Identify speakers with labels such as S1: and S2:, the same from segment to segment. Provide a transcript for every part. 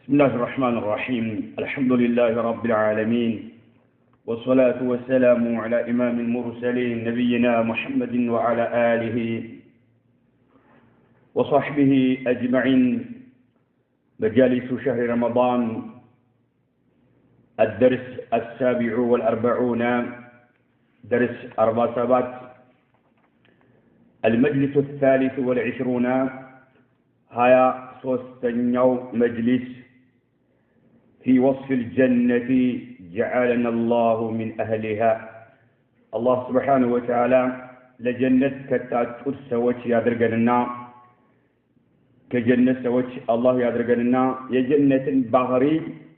S1: بسم الله الرحمن الرحيم. الحمد لله رب العالمين، والصلاة والسلام على إمام المرسلين نبينا محمد وعلى آله وصحبه أجمعين. مجالس شهر رمضان، الدرس 47، درس 47، المجلس 23، هيا صوستنيو مجلس في وصف الجنة جعلنا الله من أهلها. الله سبحانه وتعالى لجنة كتاتوت سوچ يادرغننا كجنة سوچ الله يادرغننا يجنة بحري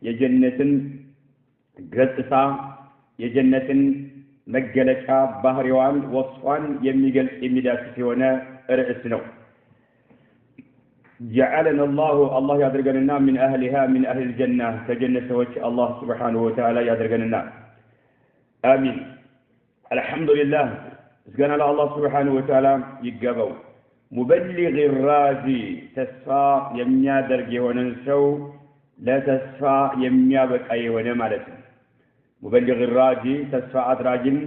S1: يجنة غطتا يجنة مجلچا بحريوان وصفان يميገልጽ የሚዳስስ የሆነ ርዕስ ነው። جعلنا الله يادرغننا من أهلها من أهل الجنة كجنة وجه الله سبحانه وتعالى يادرغننا آمين. الحمد لله سبحانه الله سبحانه وتعالى يقبو مبلغ الراجي تسفى يميا درجي وننسو لا تسفى يميا بكأي ونمالت. مبلغ الراجي تسفى أدراجين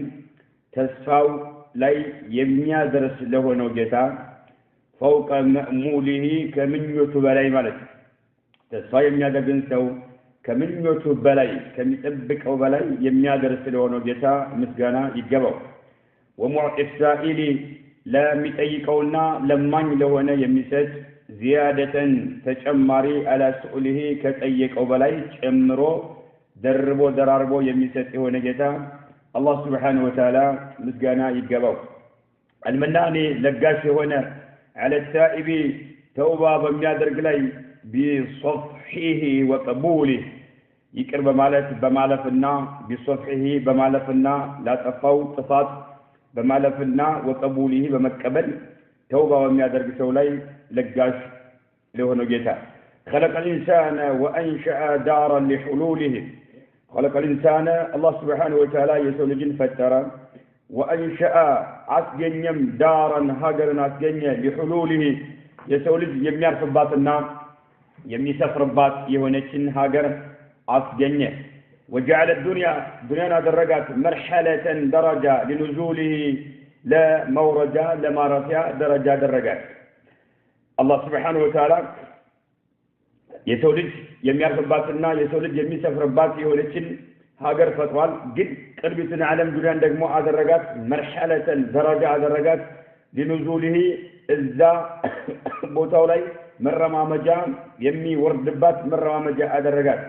S1: تسفى لا يميا درس له نوجتا فوق مأموله كمنيوت بلاي مالك. تسفى يميا درجين سو كمنيوت بلاي كميتبك أو بلاي يميا درس له نوجتا مسجانا يقبو. ومعطي السائل لا متأيكونا لمن لهنا يمسج زيادة تجمري على سؤله كتأيك أو بلاي تجمرو دربو دراربو يمسج هنا جتا الله سبحانه وتعالى مسجانا يقبو. المناني لقاش هنا على التائب توبة بميادر قلي بصفحه وقبوله يقرب بمالفنا بصفحه بمالفنا لا تفو طفات بمالفنا وقبوله بمتقبل توبة بميادر قسولي لقاش له جيتا. خلق الإنسان وأنشأ دارا لحلوله. خلق الإنسان الله سبحانه وتعالى يسول جن فترة وأنشأ عسجنيم دارا هاجرا عسجنيا لحلوله يسول يميار فباتنا يميسفر بات يهونتشن هاجر عسجنيا. وجعل الدنيا درجات مرحلة درجة لنزوله لا مورجة لما رفع درجات. الله سبحانه وتعالى يسولج يميار فباتنا يسولج يميسفر بات يهونتشن هاجر فتوال جد قلبتنا عالم دنيا دقمو درجات مرحلة درجات لنزوله إذا بوتاولاي مرة ما مجا يمي وردبات مرة ما مجا درجات.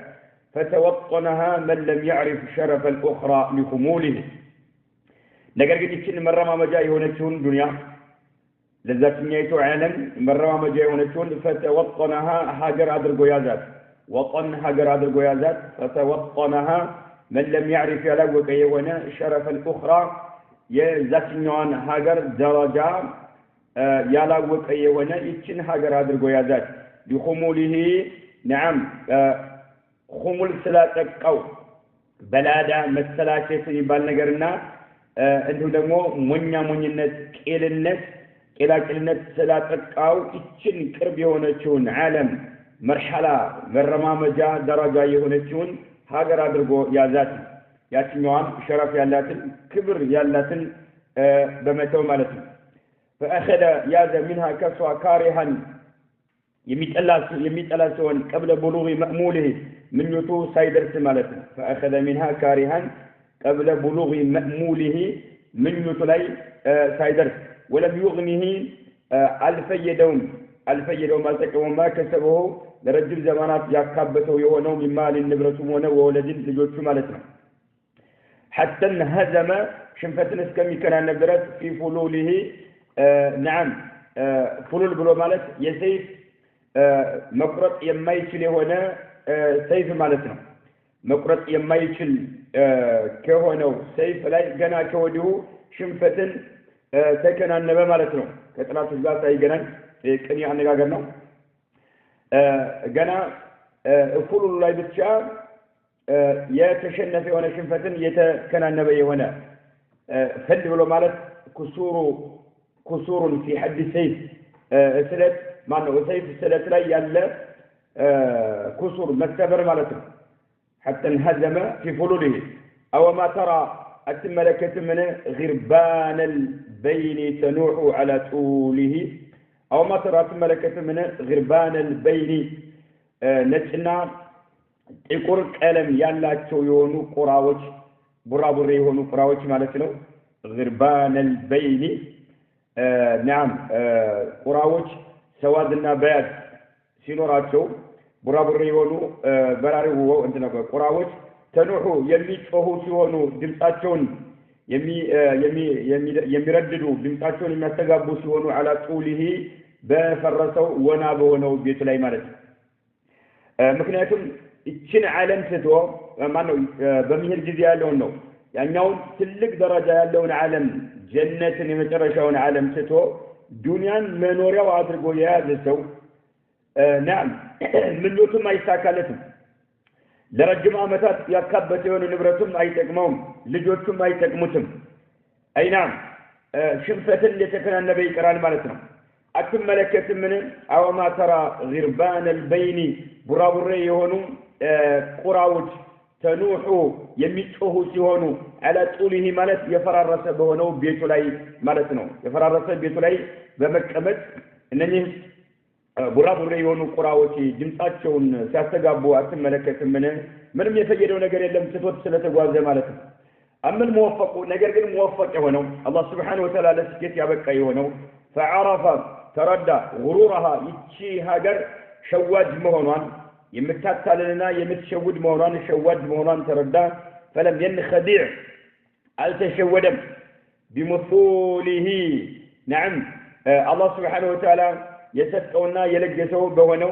S1: فتوطنها من لم يعرف شرف الأخرى لخموله. نقر قد يتشن مرة ما مجا يهونتشون دنيا لذات نيتو عالم مرة ما مجا يهونتشون. فتوطنها هاجر درجو يازات وطن هاجر درجو يازات. فتوطنها من لم يعرف يلاوك يونا شرف الأخرى يزاتنيوان هاجر درجة يلاوك يونا يتشن هاجر درجو يازات لخموله. نعم خمول سلاتك أو بلادة مسلاشة يبال نجرنا أنتو دمو منينت كيلنت سلاتك أو يتشن كرب يونتشون عالم مرحلة مرمامجة درجة يونتشون هاجر أدرجو يازات ياتنيوان شرف يالاتن كبر يالاتن بمتو مالتن. فأخذ ياز منها كسوة كارها يميتألاسون قبل بلوغ مأموله من يتو سايدرت مالتن. فأخذ منها كارها قبل بلوغ مأموله من يتلي سايدرت ولم يغنه ألف يدوم وما كسبه لرجل زمانات يكابته يونو من مال النبرة وولد لجوت مالتنا. حتى انهزم شنفتنا اسكمي كان النبرة في فلوله. نعم فلول بلو مالت يسيف مقرط يمايشل هنا سيف مالتنا. مقرط يمايشل كهونو سيف لا جنا كوديو شنفتن سكن النبى مالتنا كتناس الزات أي جنا كني عن نجاجنا جنا فلول لا يبتشار يتشنف هنا شنفتن يتكن النبى هنا فل بلو مالت كسور في حد السيف سلت معنى سيف السلت لا يلا كسر مستبر مالته حتى انهزم في فلوله أو ما ترى الملكة من غربان البين تنوح على طوله أو ما ترى الملكة من غربان البين نجنا يقول كلام يلا تيونو قراوج برابر يهونو قراوج مالتنا غربان البين نعم قراوج سوادنا بيض سينوراتشو برابر يهونو براري هو انتنا قراوج ተኑሑ የሚጮሁ ሲሆኑ ድምጻቸውን የሚረድዱ ድምጻቸውን የሚያስተጋቡ ሲሆኑ على طوله በፈረሰው ወና በሆነው ቤት ላይ ማለት ነው ምክንያቱም እቺን ዓለም ትቶ ማነው በሚሄድ ጊዜ ያለው ነው ያኛው ትልቅ ደረጃ ያለውን ዓለም ጀነትን የመጨረሻውን ዓለም ትቶ ዱንያን መኖሪያው አድርጎ የያዘ ሰው ናም ምኞቱም አይሳካለትም ለረጅም ዓመታት ያካበተ የሆነ ንብረቱም አይጠቅመውም ልጆቹም አይጠቅሙትም አይናም ሽንፈትን ለተከናነበ ይቀራል ማለት ነው አትመለከትም ምን አወማ ተራ غربان البين ቡራቡሬ የሆኑ ቁራዎች ተኑሑ የሚጮሁ ሲሆኑ على طوله ማለት የፈራረሰ በሆነው ቤቱ ላይ ማለት ነው የፈራረሰ ቤቱ ላይ በመቀመጥ እነኚህ ቡራቡሬ የሆኑ ቁራዎች ድምጻቸውን ሲያስተጋቡ አትመለከትም ምንም የፈየደው ነገር የለም ትቶት ስለተጓዘ ማለት ነው አምን ሙወፈቁ ነገር ግን ሙወፈቅ የሆነው አላህ Subhanahu Wa Ta'ala ለስኬት ያበቃ የሆነው فعرف تردى غرورها ይቺ ሀገር ሸዋጅ መሆኗን የምታታለልና የምትሸውድ መሆኗን ሸዋጅ መሆኗን ተረዳ فلم ينخدع አልተሸወደም بمثوله نعم الله Subhanahu Wa Ta'ala የሰጠውና የለገሰው በሆነው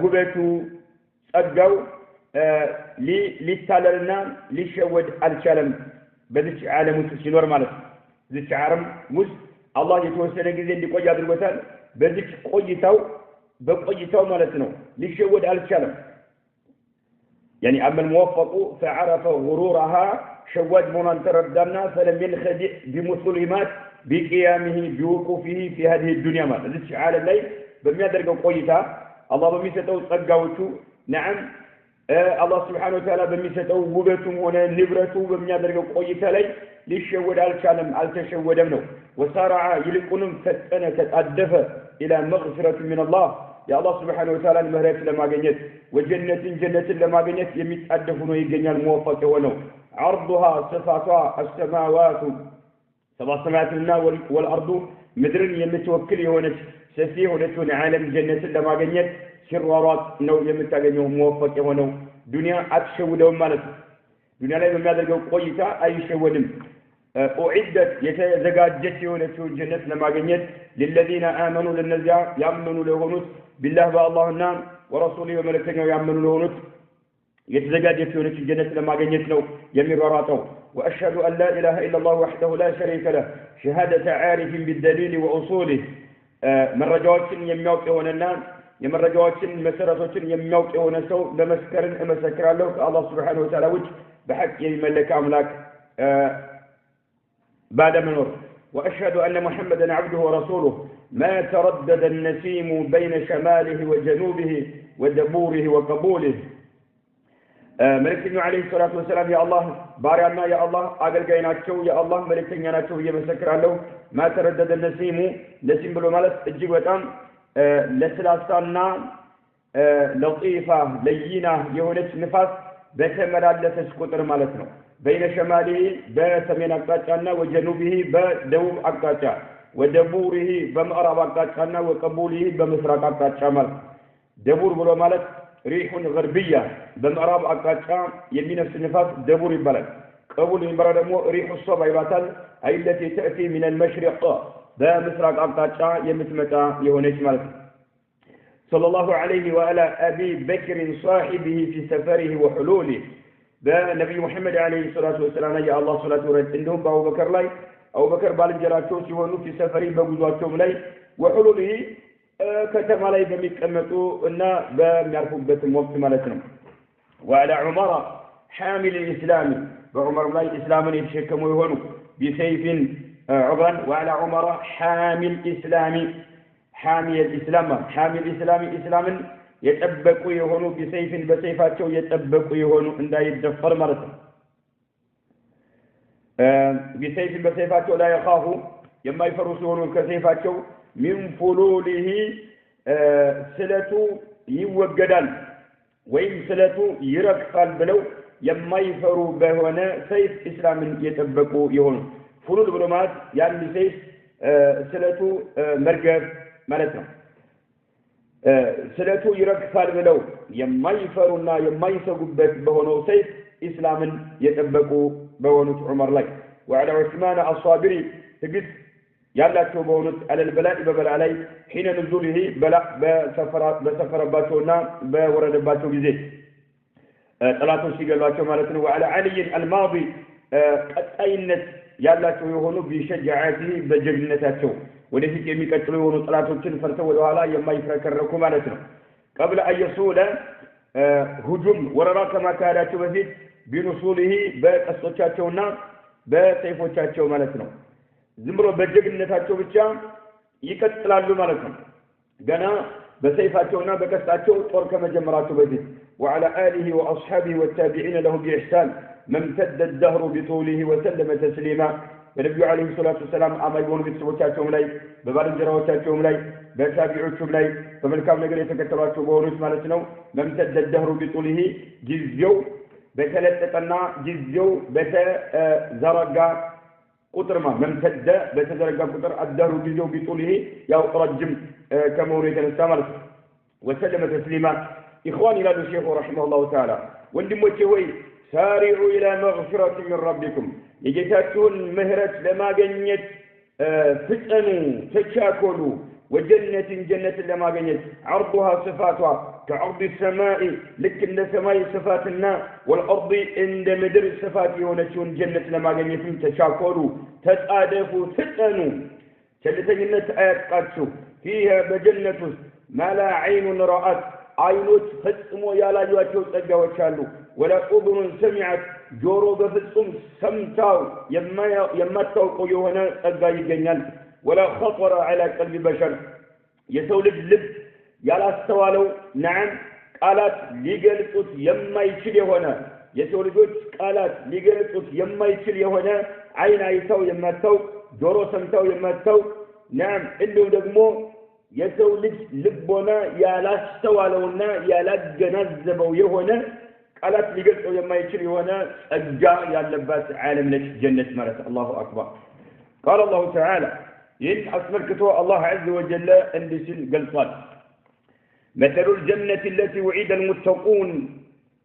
S1: ውበቱ ጸጋው ሊታለልና ሊሸወድ አልቻለም በዚህ ዓለም ውስጥ ሲኖር ማለት ነው እዚህ ዓለም ውስጥ አላህ የተወሰነ ጊዜ እንዲቆይ አድርጎታል በዚህ በቆይታው ማለት ነው ሊሸወድ አልቻለም يعني أما الموفق فعرف غرورها شواج من تردنا فلم ينخدع بمسلمات بقيامه بوقوفه في هذه الدنيا ما ذلك على الليل بميادرقوا قويتا الله بميستو تقاوتو نعم الله سبحانه وتعالى بميستو وبتم هنا نبرتو بميادرقوا قويتا لي ليشود الكلام التشود منه وسارع يلقونهم فتنه تتادف الى مغفرة من الله يا الله سبحانه وتعالى المهرات لما غنيت وجنة لما غنيت يمتادفوا ነው ይገኛል موفق ሆነው عرضها صفاتها السماوات سبع سماوات والارض مدرن يمتوكل የሆነች ሰፊ የሆነችውን ዓለም ጀነትን ለማግኘት ሲሯሯጥ ነው የምታገኘው موفق የሆነው ዱንያ አትሸውደውም ማለት ነው ዱንያ ላይ በሚያደርገው ቆይታ አይሸወድም أعدت يتزجاجت يونسون جنة لما جنت للذين آمنوا للنزع يأمنوا لهونس بالله بالله النام ورسوله وملكته يأمنوا لهونس يتزجاجت يونس جنة لما جنت له يمر وراته وأشهد أن لا إله إلا الله وحده لا شريك له شهادة عارف بالدليل وأصوله من رجوات يميوك وننام يمن رجوات مسرة يميوك ونسو لمسكر مسكر له الله سبحانه وتعالى وجه بحق يملك أملاك بعد منور وأشهد أن محمدا عبده ورسوله ما تردد النسيم بين شماله وجنوبه ودبوره وقبوله ملكنا عليه الصلاة والسلام يا الله بارعنا يا الله أقل قيناتشو يا الله ملكنا ناتشو يمسكر له ما تردد النسيم نسيم بلو مالت الجيوتان لسلاسانا لطيفة لينة يهونت نفاس بتمراد لتسكتر مالتنا بين شماله بسمين أقطاعنا وجنوبه بدوب أقطاع ودبوره بمغرب أقطاعنا وقبوله بمشرق أقطاع دبور بلو مالت ريح غربية بمغرب أقطاع يمين النفاس دبور البلد قبول البلد ريح الصبع باتل أي التي تأتي من المشرق بمشرق أقطاع يمتمتا يهونيش مالت صلى الله عليه وعلى أبي بكر صاحبه في سفره وحلوله بنبي محمد عليه الصلاة والسلام يا الله صلاة ورد عندهم بأبو بكر لاي أبو بكر بالجراتو سيونو في سفري بوزواتهم لاي وحلوله كتم علي بمكمتو إن بمعرفوا بتم وقت مالتنا وعلى عمر حامل الإسلام بعمر لاي إسلاما يتشكموا يهونو بسيف عبرا وعلى عمر حامل الإسلام حامي الإسلام حامي الإسلام إسلاما የጠበቁ የሆኑ ቢሰይፍን በሰይፋቸው የጠበቁ የሆኑ እንዳይደፈር ማለት ነው ቢሰይፍን በሰይፋቸው ላይ يخاف የማይፈሩ ሲሆኑ ከሰይፋቸው من فلوله ስለቱ ይወገዳል ወይም ስለቱ ይረግፋል ብለው የማይፈሩ በሆነ ሰይፍ እስላምን የጠበቁ የሆኑ ፍሉል ብሎ ማለት ያን ሰይፍ ስለቱ መርገፍ ማለት ነው ስለቱ ይረግፋል ብለው የማይፈሩና የማይሰጉበት በሆነው ሰይፍ እስላምን የጠበቁ በሆኑት ዑመር ላይ وعلى عثمان الصابري ትግስት ያላቸው በሆኑት አለልበላኢ በበላ ላይ ሒነ ንዙልህ በላ በሰፈረባቸውና በወረደባቸው ጊዜ ጠላቶች ሲገሏቸው ማለት ነው وعلى علي الماضي ቀጣይነት ያላቸው የሆኑ ቢሸጃዓቲህ በጀግንነታቸው ወደፊት የሚቀጥሉ የሆኑ ጠላቶችን ፈርተው ወደ ኋላ የማይፈከረኩ ማለት ነው قبل ان يصول هجوم ወረራ ከማካሄዳቸው በፊት ቢኑሱልህ በቀስቶቻቸውና በሰይፎቻቸው ማለት ነው ዝም ብሎ በጀግንነታቸው ብቻ ይቀጥላሉ ማለት ነው ገና በሰይፋቸውና በቀስታቸው ጦር ከመጀመራቸው በፊት وعلى آله وأصحابه والتابعين له بإحسان من امتد الدهر بطوله وسلم تسليما النبي عليه الصلاة والسلام أما يقولون بتسبوتاتهم لي ببارنجراوتاتهم لي بتابعوتهم لي فملكام نقل يتكتلاتهم بونس مالتنا من امتد الدهر بطوله جزيو بتلتقنا جزيو بتزرقا قطر ما ممتد بتزرقا قطر الدهر جزيو بطوله يو رجم كموريت السامر وسلم تسليما إخواني لا الشيخ رحمه الله تعالى وندموتي وي سارعوا إلى مغفرة من ربكم يجتاتون مهرة لما جنيت فتنوا تشاكلوا وجنة جنة لما جنيت عرضها صفاتها كعرض السماء لكن السماء صفاتنا والأرض عند مدر صفات ونشون جنة لما جنيت تشاكلوا تتآدفوا فتنوا جنة آيات قادسوا فيها بجنة ما لا عين رأت عينوت فتصموا يا لا يواتيو ጸጋዎች አሉ ولا اذن سمعت ጆሮ በፍጹም ሰምታው የማታውቀው የሆነ ጸጋ ይገኛል ولا خطر على قلب بشر የሰው ልብ ያላስተዋለው نعم ቃላት ሊገልጹት የማይችል የሆነ የሰው ልጆች ቃላት ሊገልጹት የማይችል የሆነ አይን አይተው የማታውቅ ጆሮ ሰምታው የማታውቅ نعم እንዲሁ ደግሞ የሰው ልጅ ልቦና ያላስተዋለውና ያላገናዘበው የሆነ ቃላት ሊገልጸው የማይችል የሆነ ጸጋ ያለባት ዓለም ነች ጀነት ማለት አላሁ አክበር قال الله تعالى إن أسمركته الله عز وجل اندسل قلصان مثل الجنة التي وعد المتقون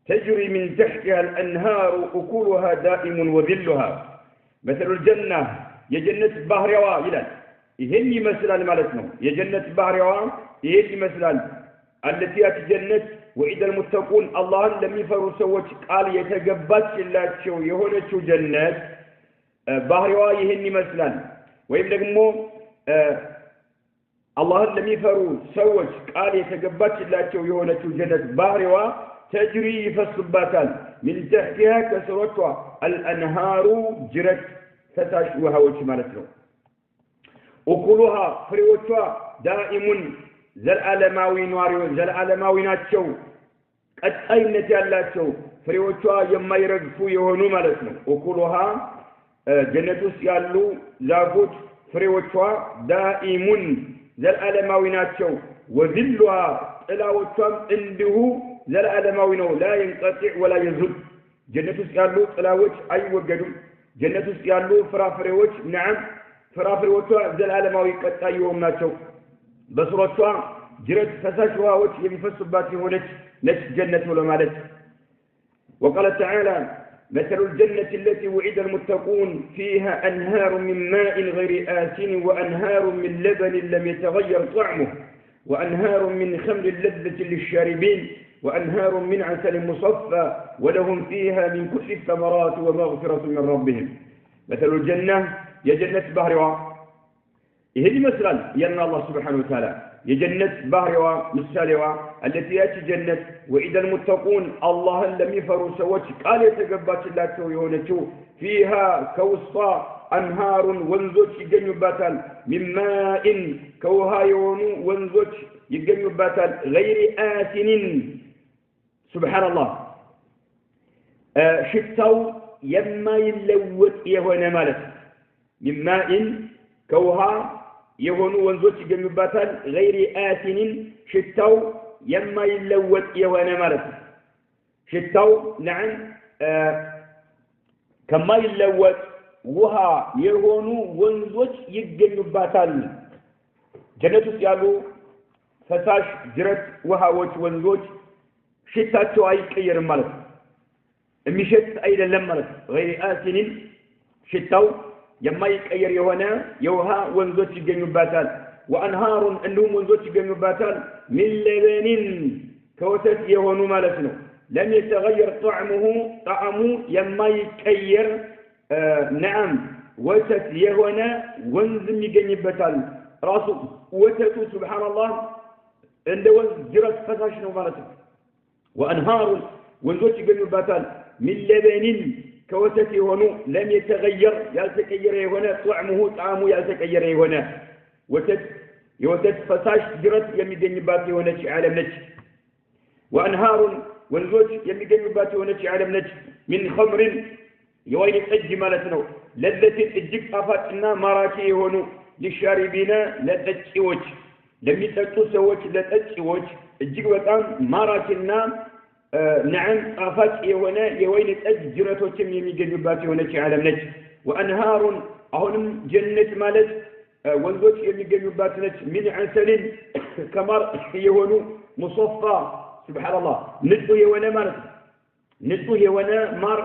S1: تجري من تحتها الأنهار أكلها دائم وذلها مثل الجنة يجنة بحر وائلا ይሄን ይመስላል ማለት ነው የጀነት ባህሪዋ ይሄን ይመስላል التي جنة وعد المتقون الله ለሚፈሩ ሰዎች ቃል የተገባችላቸው የሆነችው ጀነት ባህሪዋ ይሄን ይመስላል ወይም ደግሞ الله ለሚፈሩ ሰዎች ቃል የተገባችላቸው የሆነችው ጀነት ባህሪዋ ተጅሪ ይፈስባታል من تحتها كسرتها الانهار جرت ፈሳሽ ውሃዎች ማለት ነው أكلها فريوتها دائم زلعلماوي ناتشو قد أينت يالاتشو فريوتها يما يرقفو يهونو مالتنا أكلها جنتوس يالو زافوت فريوتها دائم زلعلماوي ناتشو وذلها تلاوتهم عنده زلعلماوي نو لا ينقطع ولا يزل جنتوس يالو تلاوت أي وقدو جنتوس يالو فرافريوت نعم ፍራፍሬዎቿ ዘላለማዊ ቀጣይውም ናቸው በስሮቿ ጅረት ፈሳሽ ውሃዎች የሚፈሱባት የሆነች ነች ጀነት ብሎ ማለት وقال تعالى مثل الجنة التي وعد المتقون فيها أنهار من ماء غير آسن وأنهار من لبن لم يتغير طعمه وأنهار من خمر لذة للشاربين وأنهار من عسل مصفى ولهم فيها من كل الثمرات ومغفرة من ربهم مثل الجنة يا جنة بحرها يهدي مثلا يلنا الله سبحانه وتعالى يا جنة بحرها مثالها التي يأتي جنة وإذا المتقون الله لم يفروا سوتش قال يتقبات الله سويونتو فيها كوصا أنهار ونزوش جنباتا من ماء كوهايون ونزوش يجنباتال غير آسن سبحان الله شتاو يما يلوت يهونا مالت من ماء كوها يهونو وانزوت يجنباتال غير آسن شتاو يما يلوت يهونا مالت شتاو نعم كما يلوت وها يهونو وانزوت يجنباتال جنة يالو فساش جرت وهاوت وانزوت شتاتو اي كير مالت مشت ايضا لمرت غير آسن شتاو يما يكير يونا يوها وانزوت يجنباتال وانهار انهم وانزوت يجنباتال من لبن كوتت يهونو مالتنا لم يتغير طعمه يما يكير نعم وتت يهونا وانزم يجنباتال راسو وتتو سبحان الله عنده جرت فساشنو مالتنا وأنهار وانزوت يجنباتال من لبن كوتتي هونو لم يتغير يالتكير هنا طعمه يالتكير هنا وتت فساش جرت يمجنباتي هنا عالم نج وأنهار وانزوت يمجنباتي هنا عالم نج من خمر يوين الأج مالتنا لذة الأجك أفاتنا مراكي هونو للشاربين لتتشوج لم يتأتوا سوج لتتشوج الجيك وطان ماراكنا نعم أفات يوانا يوين الأجرة تم يميجنبات يونك على نج وأنهار أهونم جنة مالت وانزوت يميجنبات نج من عسل كمار يوانو مصفى سبحان الله نجو يوانا مارت نجو يوانا مار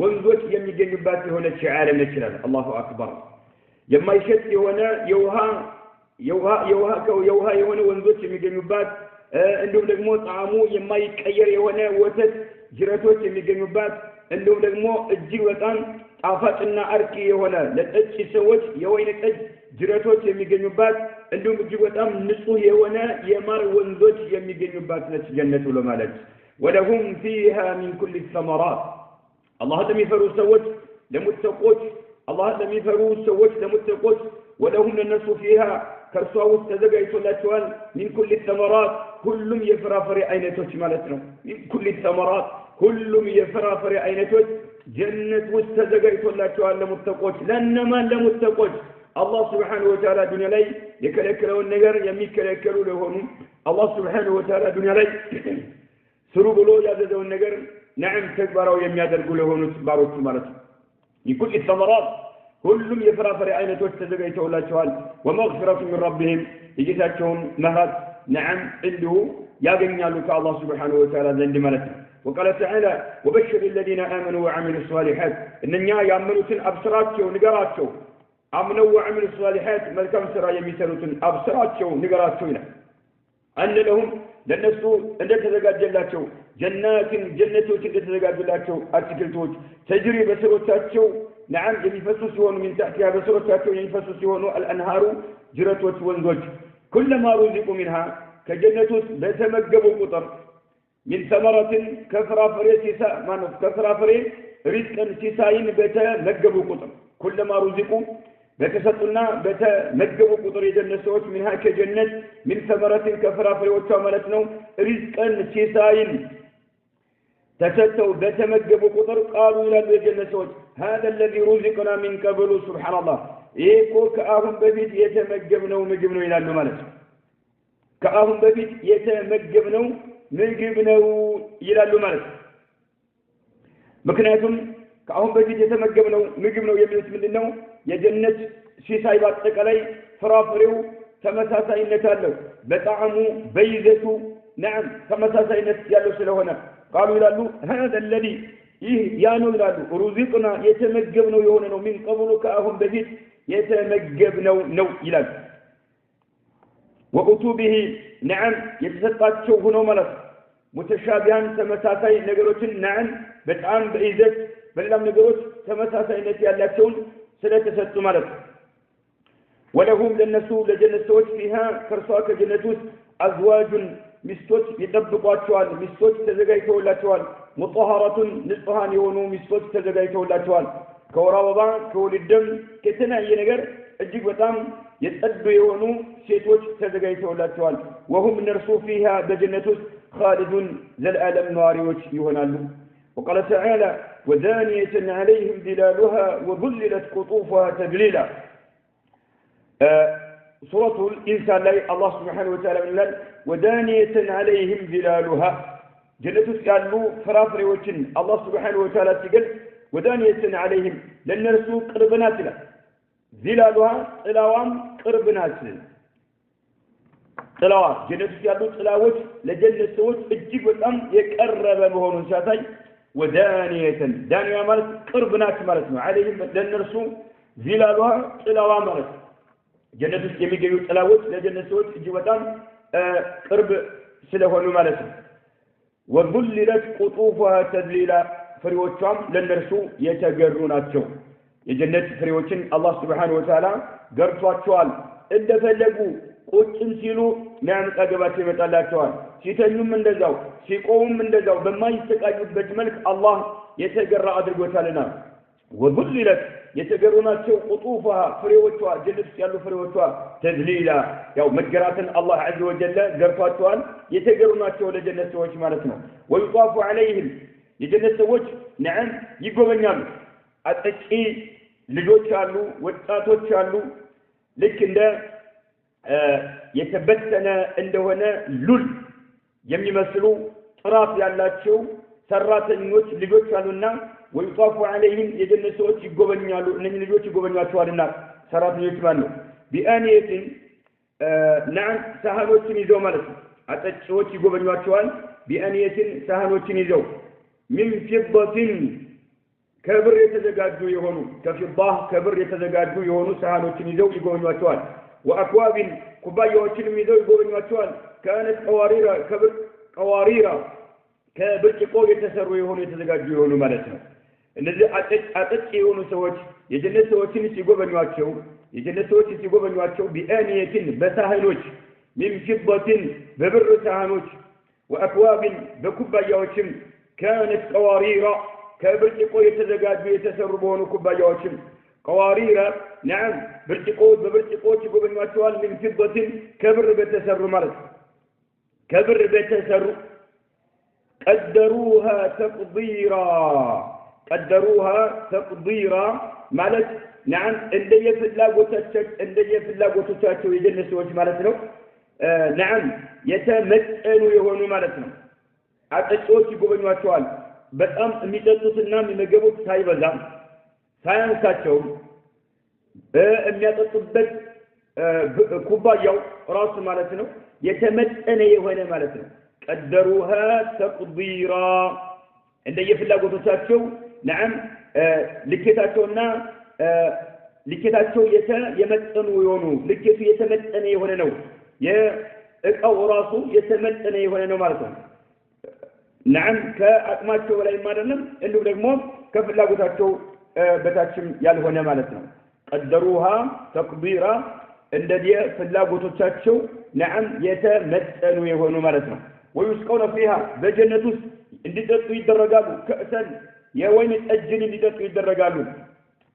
S1: وانزوت يميجنبات يونك على نج الله أكبر يما يشت يوانا يوها يوانا وانزوت يميجنبات عندهم دغمو طعامو يما يكير يونه وتت جراتوች የሚገኙባት እንደውም ደግሞ እጅግ በጣም ጣፋጭና አርኪ የሆነ ለጠጭ ሰዎች የወይን ጠጅ ጅረቶች የሚገኙባት እንደውም እጅግ በጣም ንጹህ የሆነ የማር ወንዞች የሚገኙባት ነች ጀነት ብሎ ማለት ወለሁም فيها من كل الثمرات الله ተሚፈሩ ሰዎች ለሙተቆች الله ተሚፈሩ ሰዎች ለሙተቆች ولهم الناس فيها كرسوا تزغيتولاچوال من كل الثمرات كلهم يفرافري عينتوች ማለት ነው من كل الثمرات كلهم يفرافري عينتوች ጀነት ውስጥ ተዘጋጅቶላቸዋል ለሙተቆች ለነማን ለሙተቆች الله سبحانه وتعالى ዱንያ ላይ የከለከለውን ነገር የሚከለከሉ ለሆኑ الله سبحانه وتعالى ዱንያ ላይ ስሩ ብሎ ያዘዘውን ነገር ነዓም ተግባራው የሚያደርጉ ለሆኑ ባሮቹ ማለት ነው من كل الثمرات كلهم يفرافري عينتوች ተዘጋጅተውላቸዋል ومغفرة من ربهم يجزاቸውን ምህረት نعم እንዲሁ ያገኛሉ ከአላህ سبحانه وتعالى ዘንድ ማለት ነው وقال تعالى وبشر الذين آمنوا وعملوا الصالحات إننا يعملون أبصراتهم نجاراتهم آمنوا وعملوا الصالحات ملكم سرا يميسرون أبصراتهم نجاراتهم أن لهم لنسوا أن تتزوجوا جنات تتزوجوا أرتكلتوج تجري بسرعتهم نعم ينفسون من تحتها بسرعتهم ينفسون الأنهار جرتوت ونزوج كلما رزقوا منها كجنة بتمجبوا قطر من ثمرة كفرافري سيسا مانوف كفرافري رزقا سيساين بتمجبوا قطر كلما رزقوا بتسطنا بتمجبوا قطر يجنسوت منها كجنة من ثمرة كفرافري وتعملتنا رزقا سيساين تسطوا بتمجبوا قطر قالوا إلى الجنسوت هذا الذي رزقنا من قبل سبحان الله إيكو كأهم بفيت يتمجبنا ومجبنا إلى الممالك كأهم بفيت يتمجبنا ምግብነው ይላሉ ማለት ምክንያቱም ከአሁን በፊት የተመገብነው ምግብ ነው የሚሉት ምንድነው የጀነት ሲሳይ በአጠቃላይ ፍራፍሬው ተመሳሳይነት አለው በጣዕሙ በይዘቱ نعم ተመሳሳይነት ያለው ስለሆነ قالوا ይላሉ هذا الذي ይህ ያኑ ይላሉ ሩዚቅና የተመገብነው የሆነ ነው ምን ቀብሉ ከአሁን በፊት የተመገብነው ነው ይላሉ وأتوا به نعم يتسطاتشو هنا ملك متشابهان تمساساي نغروችን نعم በጣም በይዘት በሌላም ነገሮች ተመሳሳይነት ያላቸውን ስለተሰጡ ማለት ولهم للنسو لجنة ሰዎች فيها ከርሷ ከጀነት ውስጥ أزواج ሚስቶች ይጠብቋቸዋል ሚስቶች ተዘጋጅተውላቸዋል مطهرة ንጹሃን የሆኑ ሚስቶች ተዘጋጅተውላቸዋል ከወር አበባ ከወሊድ ደም ከተለያየ ነገር እጅግ በጣም يتأدوا يونو سيتوش تزغيتوا لاتوال وهم نرسو فيها بجنة خالدون للعالم نواريوش يهنالو وقال تعالى ودانية عليهم ظلالها وظللت قطوفها تذليلا سورة الإنسان لي الله سبحانه وتعالى من ودانية عليهم ظلالها جنة قالوا فرافري وجن الله سبحانه وتعالى تقول ودانية عليهم لأن رسول قربنات له ظلالها طلاوام قربنات طلاوات جنة قالوا طلاوات لجنة سوت እጅግ በጣም የቀረበ መሆኑን ሲያሳይ ودانية دانية ማለት قربنات ማለት ነው عليهم لأن رسول ظلالها طلاوا ማለት جنة የሚገኙ طلاوات ለጀነት ሰዎች እጅግ በጣም ቅርብ ስለሆኑ ማለት ነው وذللت قطوفها تذليلا ፍሬዎቿም ለነርሱ የተገሩ ናቸው የጀነት ፍሬዎችን አላህ Subhanahu Wa Ta'ala ገርቷቸዋል እንደፈለጉ ቁጭም ሲሉ ለአንተ ገባቸው ይመጣላቸዋል ሲተኙም እንደዛው ሲቆሙም እንደዛው በማይስተቃዩበት መልክ አላህ የተገራ አድርጎታልና وذللت የተገሩ ናቸው قطوفها ፍሬዎቿ ጀነት ያሉ ፍሬዎቿ ተذليلا ያው መገራትን አላህ عز وجل ገርቷቸዋል የተገሩ ናቸው ለጀነት ሰዎች ማለት ነው ويطاف عليهم የጀነት ሰዎች ነዓም ይጎበኛሉ አጥቂ ልጆች አሉ ወጣቶች አሉ ልክ እንደ የተበተነ እንደሆነ ሉል የሚመስሉ ጥራት ያላቸው ሰራተኞች ልጆች አሉና ويطاف عليهم የጀነት ሰዎች ይጎበኛሉ እነኚህ ልጆች ይጎበኛቸዋልና ሰራተኞች ማለት ነው بآنية ነዓም ሳህኖችን ይዘው ማለት ነው አጥቂዎች ይጎበኛቸዋል بآنية ሳህኖችን ይዘው من فضة كبر يتزجاجو يهونو كفضة كبر يتزجاجو يهونو سهانوችን ይዘው ይጎበኛቸዋል وأكواب كوبايዎችንም ይዘው ይጎበኛቸዋል كانت قوارير ከብርጭቆ የተሰሩ የሆኑ የተዘጋጁ የሆኑ ማለት ነው እነዚህ አጥቂ የሆኑ ሰዎች የጀነት ሰዎችን ሲጎበኟቸው የጀነት ሰዎች ሲጎበኟቸው بآنية በሳህኖች من فضة በብር ሳህኖች وأكواب በኩባያዎችም كانت قوارير كبرتقو يتزجاجو يتسرب بهونو كوباياዎችም قوارير نعم برتقو ببرتقوች ይጎበኟቸዋል من فضة كبر በተሰሩ ማለት كبر በተሰሩ قدروها تقديرا ማለት نعم እንደየፍላጎታቸው የጀነት ሰዎች ማለት ነው نعم የተመጠኑ የሆኑ ማለት ነው አጥቂዎች ይጎበኟቸዋል በጣም የሚጠጡትና የሚመገቡት ሳይበዛ ሳያንሳቸው የሚያጠጡበት ኩባያው ራሱ ማለት ነው የተመጠነ የሆነ ማለት ነው قدروها تقديرا እንደየፍላጎታቸው نعم ልኬታቸውና ልኬታቸው የመጠኑ የሆኑ ልኬቱ የተመጠነ የሆነ ነው የእቃው ራሱ የተመጠነ የሆነ ነው ማለት ነው نعم كأقماتቸው በላይ አይደለም እንዲሁ ደግሞ ከፍላጎታቸው በታችም ያልሆነ ማለት ነው قدروها تقديرا እንደየ ፍላጎቶቻቸው نعم የተመጠኑ የሆኑ ማለት ነው ويسقون فيها በጀነት ውስጥ እንዲጠጡ ይደረጋሉ ከእሰን የወይን ጠጅን እንዲጠጡ ይደረጋሉ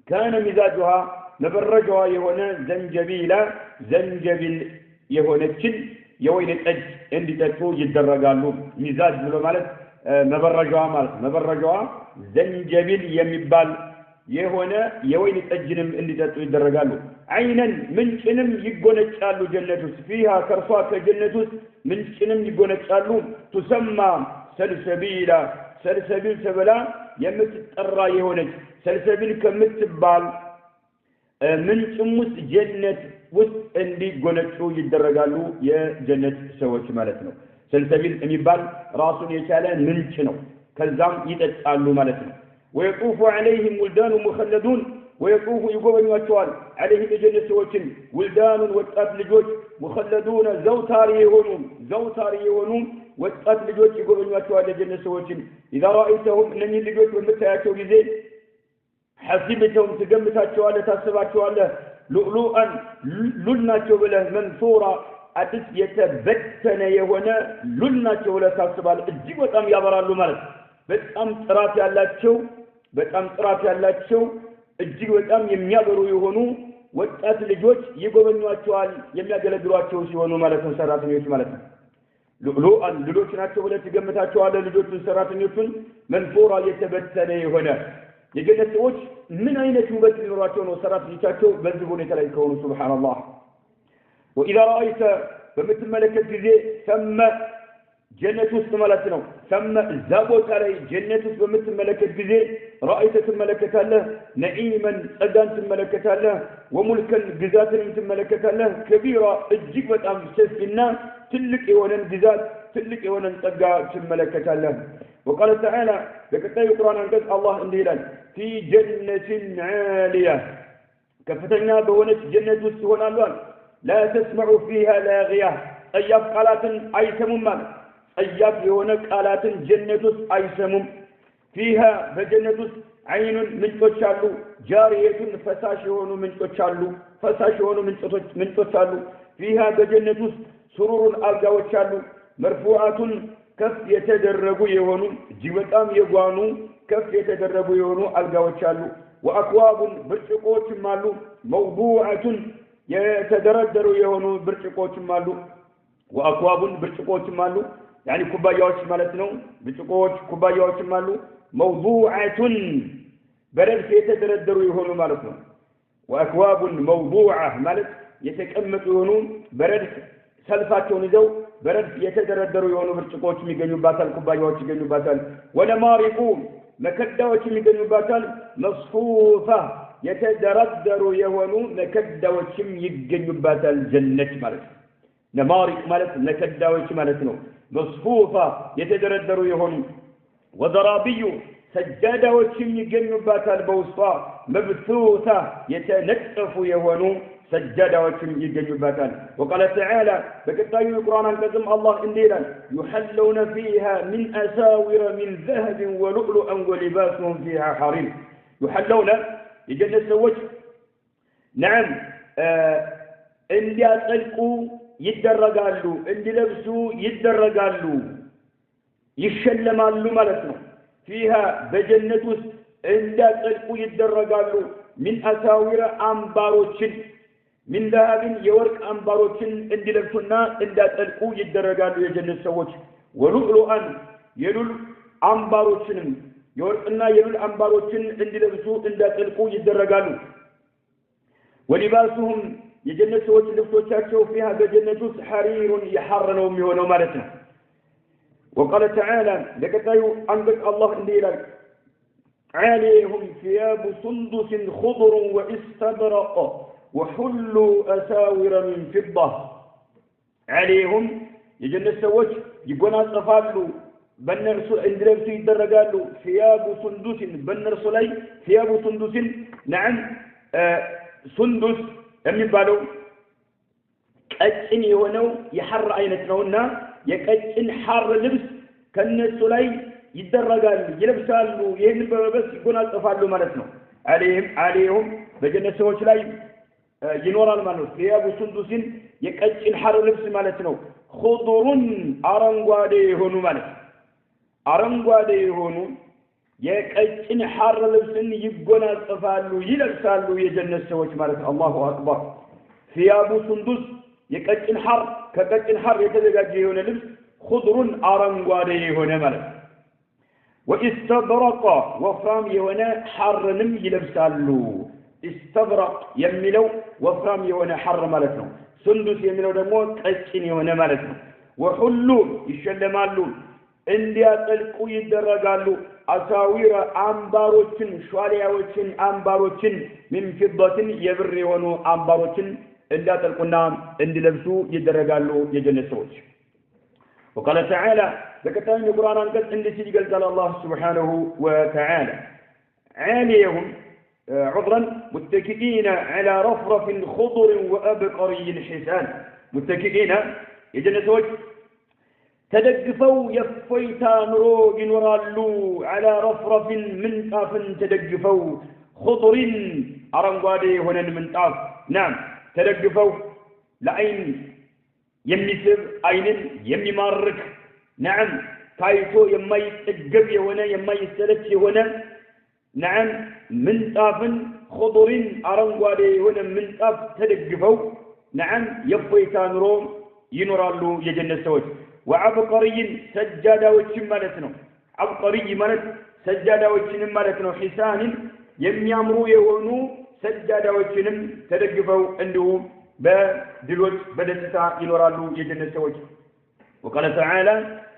S1: كان مزاجها መበረጃዋ የሆነ ዘንጀቢል የሆነችን የወይን ጠጅ እንዲጠጡ ይደረጋሉ ሚዛጅ ብሎ ማለት መበረጃዋ ማለት መበረጃዋ ዘንጀቢል የሚባል የሆነ የወይን ጠጅንም እንዲጠጡ ይደረጋሉ አይነን ምንጭንም ይጎነጫሉ ጀነት ውስጥ فيها ከርሷ ከጀነት ውስጥ ምንጭንም ይጎነጫሉ تسمى ሰልሰቢል ተብላ የምትጠራ የሆነች ሰልሰቢል ከምትባል ምንጭም ውስጥ ጀነት ውስጥ እንዲጎነጩ ይደረጋሉ የጀነት ሰዎች ማለት ነው ሰልሰቢል የሚባል ራሱን የቻለ ምንጭ ነው ከዛም ይጠጣሉ ማለት ነው ويطوف عليهم ولدان مخلدون ويطوف يغبنواቸዋል عليهم የጀነት ሰዎችን ولدان ወጣት ልጆች مخلدون ዘውታሪ የሆኑ ወጣት ልጆች ይጎበኟቸዋል የጀነት ሰዎችን اذا رايتهم እነኚህ ልጆች በምታያቸው ጊዜ حسبتهم تገምታቸዋለህ ታስባቸዋለህ ሉሉአን ሉልናቸው ብለህ መንሱራ አጥስ የተበተነ የሆነ ሉልናቸው ብለህ ታስባለህ እጅግ በጣም ያበራሉ ማለት በጣም ጥራት ያላቸው እጅግ በጣም የሚያበሩ የሆኑ ወጣት ልጆች ይጎበኟቸዋል የሚያገለግሏቸው ሲሆኑ ማለት ነው ሰራተኞች ማለት ነው ሉሉአን ልጆች ናቸው ብለህ ትገምታቸዋለህ ልጆቹን ሰራተኞቹን መንፉራ የተበተነ የሆነ የጀነት ሰዎች ምን አይነት ውበት ሊኖራቸው ነው ሰራተኞቻቸው በዚህ ሁኔታ ላይ ከሆኑ ሱብሃንአላህ وإذا رأيت በምትመለከት ጊዜ ثم ጀነት ውስጥ ማለት ነው ثم ዛቦታ ላይ ጀነት ውስጥ በምትመለከት ጊዜ رأيت ትመለከታለህ ነዒመን ጸጋን ትመለከታለህ ወሙልከን ግዛትንም ትመለከታለህ ከቢራ እጅግ በጣም ሰፊና ትልቅ የሆነን ግዛት ትልቅ የሆነን ጸጋ ትመለከታለህ وقال تعالى በቀጣዩ ቁርአን አንቀጽ አላህ እንዲህ ይላል في جنة عالية ከፍተኛ በሆነች ጀነት ውስጥ ይሆናሉ لا تسمع فيها لاغية ጠያፍ ቃላትን አይሰሙም ማለት ጠያፍ የሆነ ቃላትን ጀነት ውስጥ አይሰሙም فيها በጀነት ውስጥ አይኑን ምንጮች አሉ ጃሪየቱን ፈሳሽ የሆኑ ምንጮች አሉ ፈሳሽ የሆኑ ምንጮች አሉ فيها በጀነት ውስጥ ሱሩሩን አልጋዎች አሉ መርፉዓቱን ከፍ የተደረጉ የሆኑ እጅግ በጣም የጓኑ ከፍ የተደረጉ የሆኑ አልጋዎች አሉ ወአክዋቡን ብርጭቆችም አሉ መውዱዓቱን የተደረደሩ የሆኑ ብርጭቆችም አሉ ወአክዋቡን ብርጭቆችም አሉ ያኒ ኩባያዎች ማለት ነው ብርጭቆች ኩባያዎችም አሉ መውዱዓቱን በረድፍ የተደረደሩ የሆኑ ማለት ነው ወአክዋቡን መውዱዓ ማለት የተቀመጡ የሆኑ በረድፍ ሰልፋቸውን ይዘው በረድፍ የተደረደሩ የሆኑ ብርጭቆች የሚገኙባታል ኩባያዎች ይገኙባታል ወነማሪቁ መከዳዎች የሚገኙባታል መስፉፋ የተደረደሩ የሆኑ መከዳዎችም ይገኙባታል ጀነት ማለት ነው ነማሪቅ ማለት መከዳዎች ማለት ነው መስፉፋ የተደረደሩ የሆኑ ወዘራቢዩ ሰጃዳዎችም ይገኙባታል በውስጧ መብቱታ የተነጠፉ የሆኑ سجداوችም ይገኙባታል وقال تعالى በቀጣዩ ቁርአን አንቀጽም አላህ እንዲህ ይላል يحلون فيها من أساور من ذهب ولؤلؤا ولباسهم فيها حرير يحلون የጀነት ሰዎች نعم እንዲያጠልቁ ይደረጋሉ እንዲለብሱ ይደረጋሉ ይሸለማሉ ማለት ነው فيها በጀነት ውስጥ እንዲያጠልቁ ይደረጋሉ من أساور አምባሮችን من ذهب የወርቅ አምባሮችን እንዲለብሱና እንዲያጠልቁ ይደረጋሉ የጀነት ሰዎች ወሉሉአን የሉል አምባሮችንም የወርቅና የሉል አምባሮችን እንዲለብሱ እንዲያጠልቁ ይደረጋሉ ወሊባሱሁም የጀነት ሰዎች ልብሶቻቸው فيها በጀነት ውስጥ ሐሪሩን የሐረነው የሚሆነው ማለት ነው وقال تعالى ለቀጣዩ አንቀጽ አላህ እንዲህ ይላል عليهم ثياب سندس خضر واستبرق وحلوا أساور من فضة عليهم የጀነት ሰዎች ይጎናጸፋሉ በእነርሱ እንዲለብሱ ይደረጋሉ ثياب سندس በእነርሱ ላይ ثياب سندس نعم سندس የሚባለው ቀጭን የሆነው የሐር አይነት ነውና የቀጭን ሐር ልብስ ከነሱ ላይ ይደረጋል ይለብሳሉ ይሄን በበስ ይጎናጸፋሉ ማለት ነው عليهم በጀነት ሰዎች ላይ ይኖራል ማለት ነው ثياب سندس የቀጭን ሐር ልብስ ማለት ነው خضر አረንጓዴ የሆኑ ማለት አረንጓዴ የሆኑ የቀጭን ሐር ልብስን ይጎናጸፋሉ ይለብሳሉ የጀነት ሰዎች ማለት አላሁ አክበር ثياب سندس የቀጭን ሐር ከቀጭን ሐር የተዘጋጀ የሆነ ልብስ خضر አረንጓዴ የሆነ ማለት واستبرق وفرام የሆነ ሐርንም ይለብሳሉ استبرق የሚለው ወፍራም የሆነ ሐር ማለት ነው سندس የሚለው ደግሞ ቀጭን የሆነ ማለት ነው ወሁሉ ይሸለማሉ እንዲያጠልቁ ይደረጋሉ አሳዊራ አምባሮችን ሿሊያዎችን አምባሮችን من فضة የብር የሆኑ አምባሮችን እንዲያጠልቁና እንዲለብሱ ይደረጋሉ የጀነት ሰዎች وقال تعالى በቀጣዩ የቁርአን አንቀጽ እንዲህ ሲል ይገልጻል አላህ Subhanahu wa ta'ala عليهم عذرا متكئين على رفرف خضر وأبقري حسان متكئين የጀነት ሰዎች ተደግፈው የፈይታ ኑሮ ይኖራሉ على رفرف ምንጣፍ ተደግፈው خضر አረንጓዴ የሆነን ምንጣፍ نعم ተደግፈው ለአይን የሚስብ አይንን የሚማርክ نعم ታይቶ የማይጠገብ የሆነ የማይሰለች የሆነ نعم منطاف خضر أرنقوالي هنا منطاف تدقفوا نعم يفويتا نروم ينورالو يجنة سوج وعبقري سجادة وشمالتنا عبقري مالت سجادة وشمالتنا حسان يميامرو يهونو سجادة وشنم تدقفوا عندهم بدلوج بدستا ينورالو يجنة سوج وقال تعالى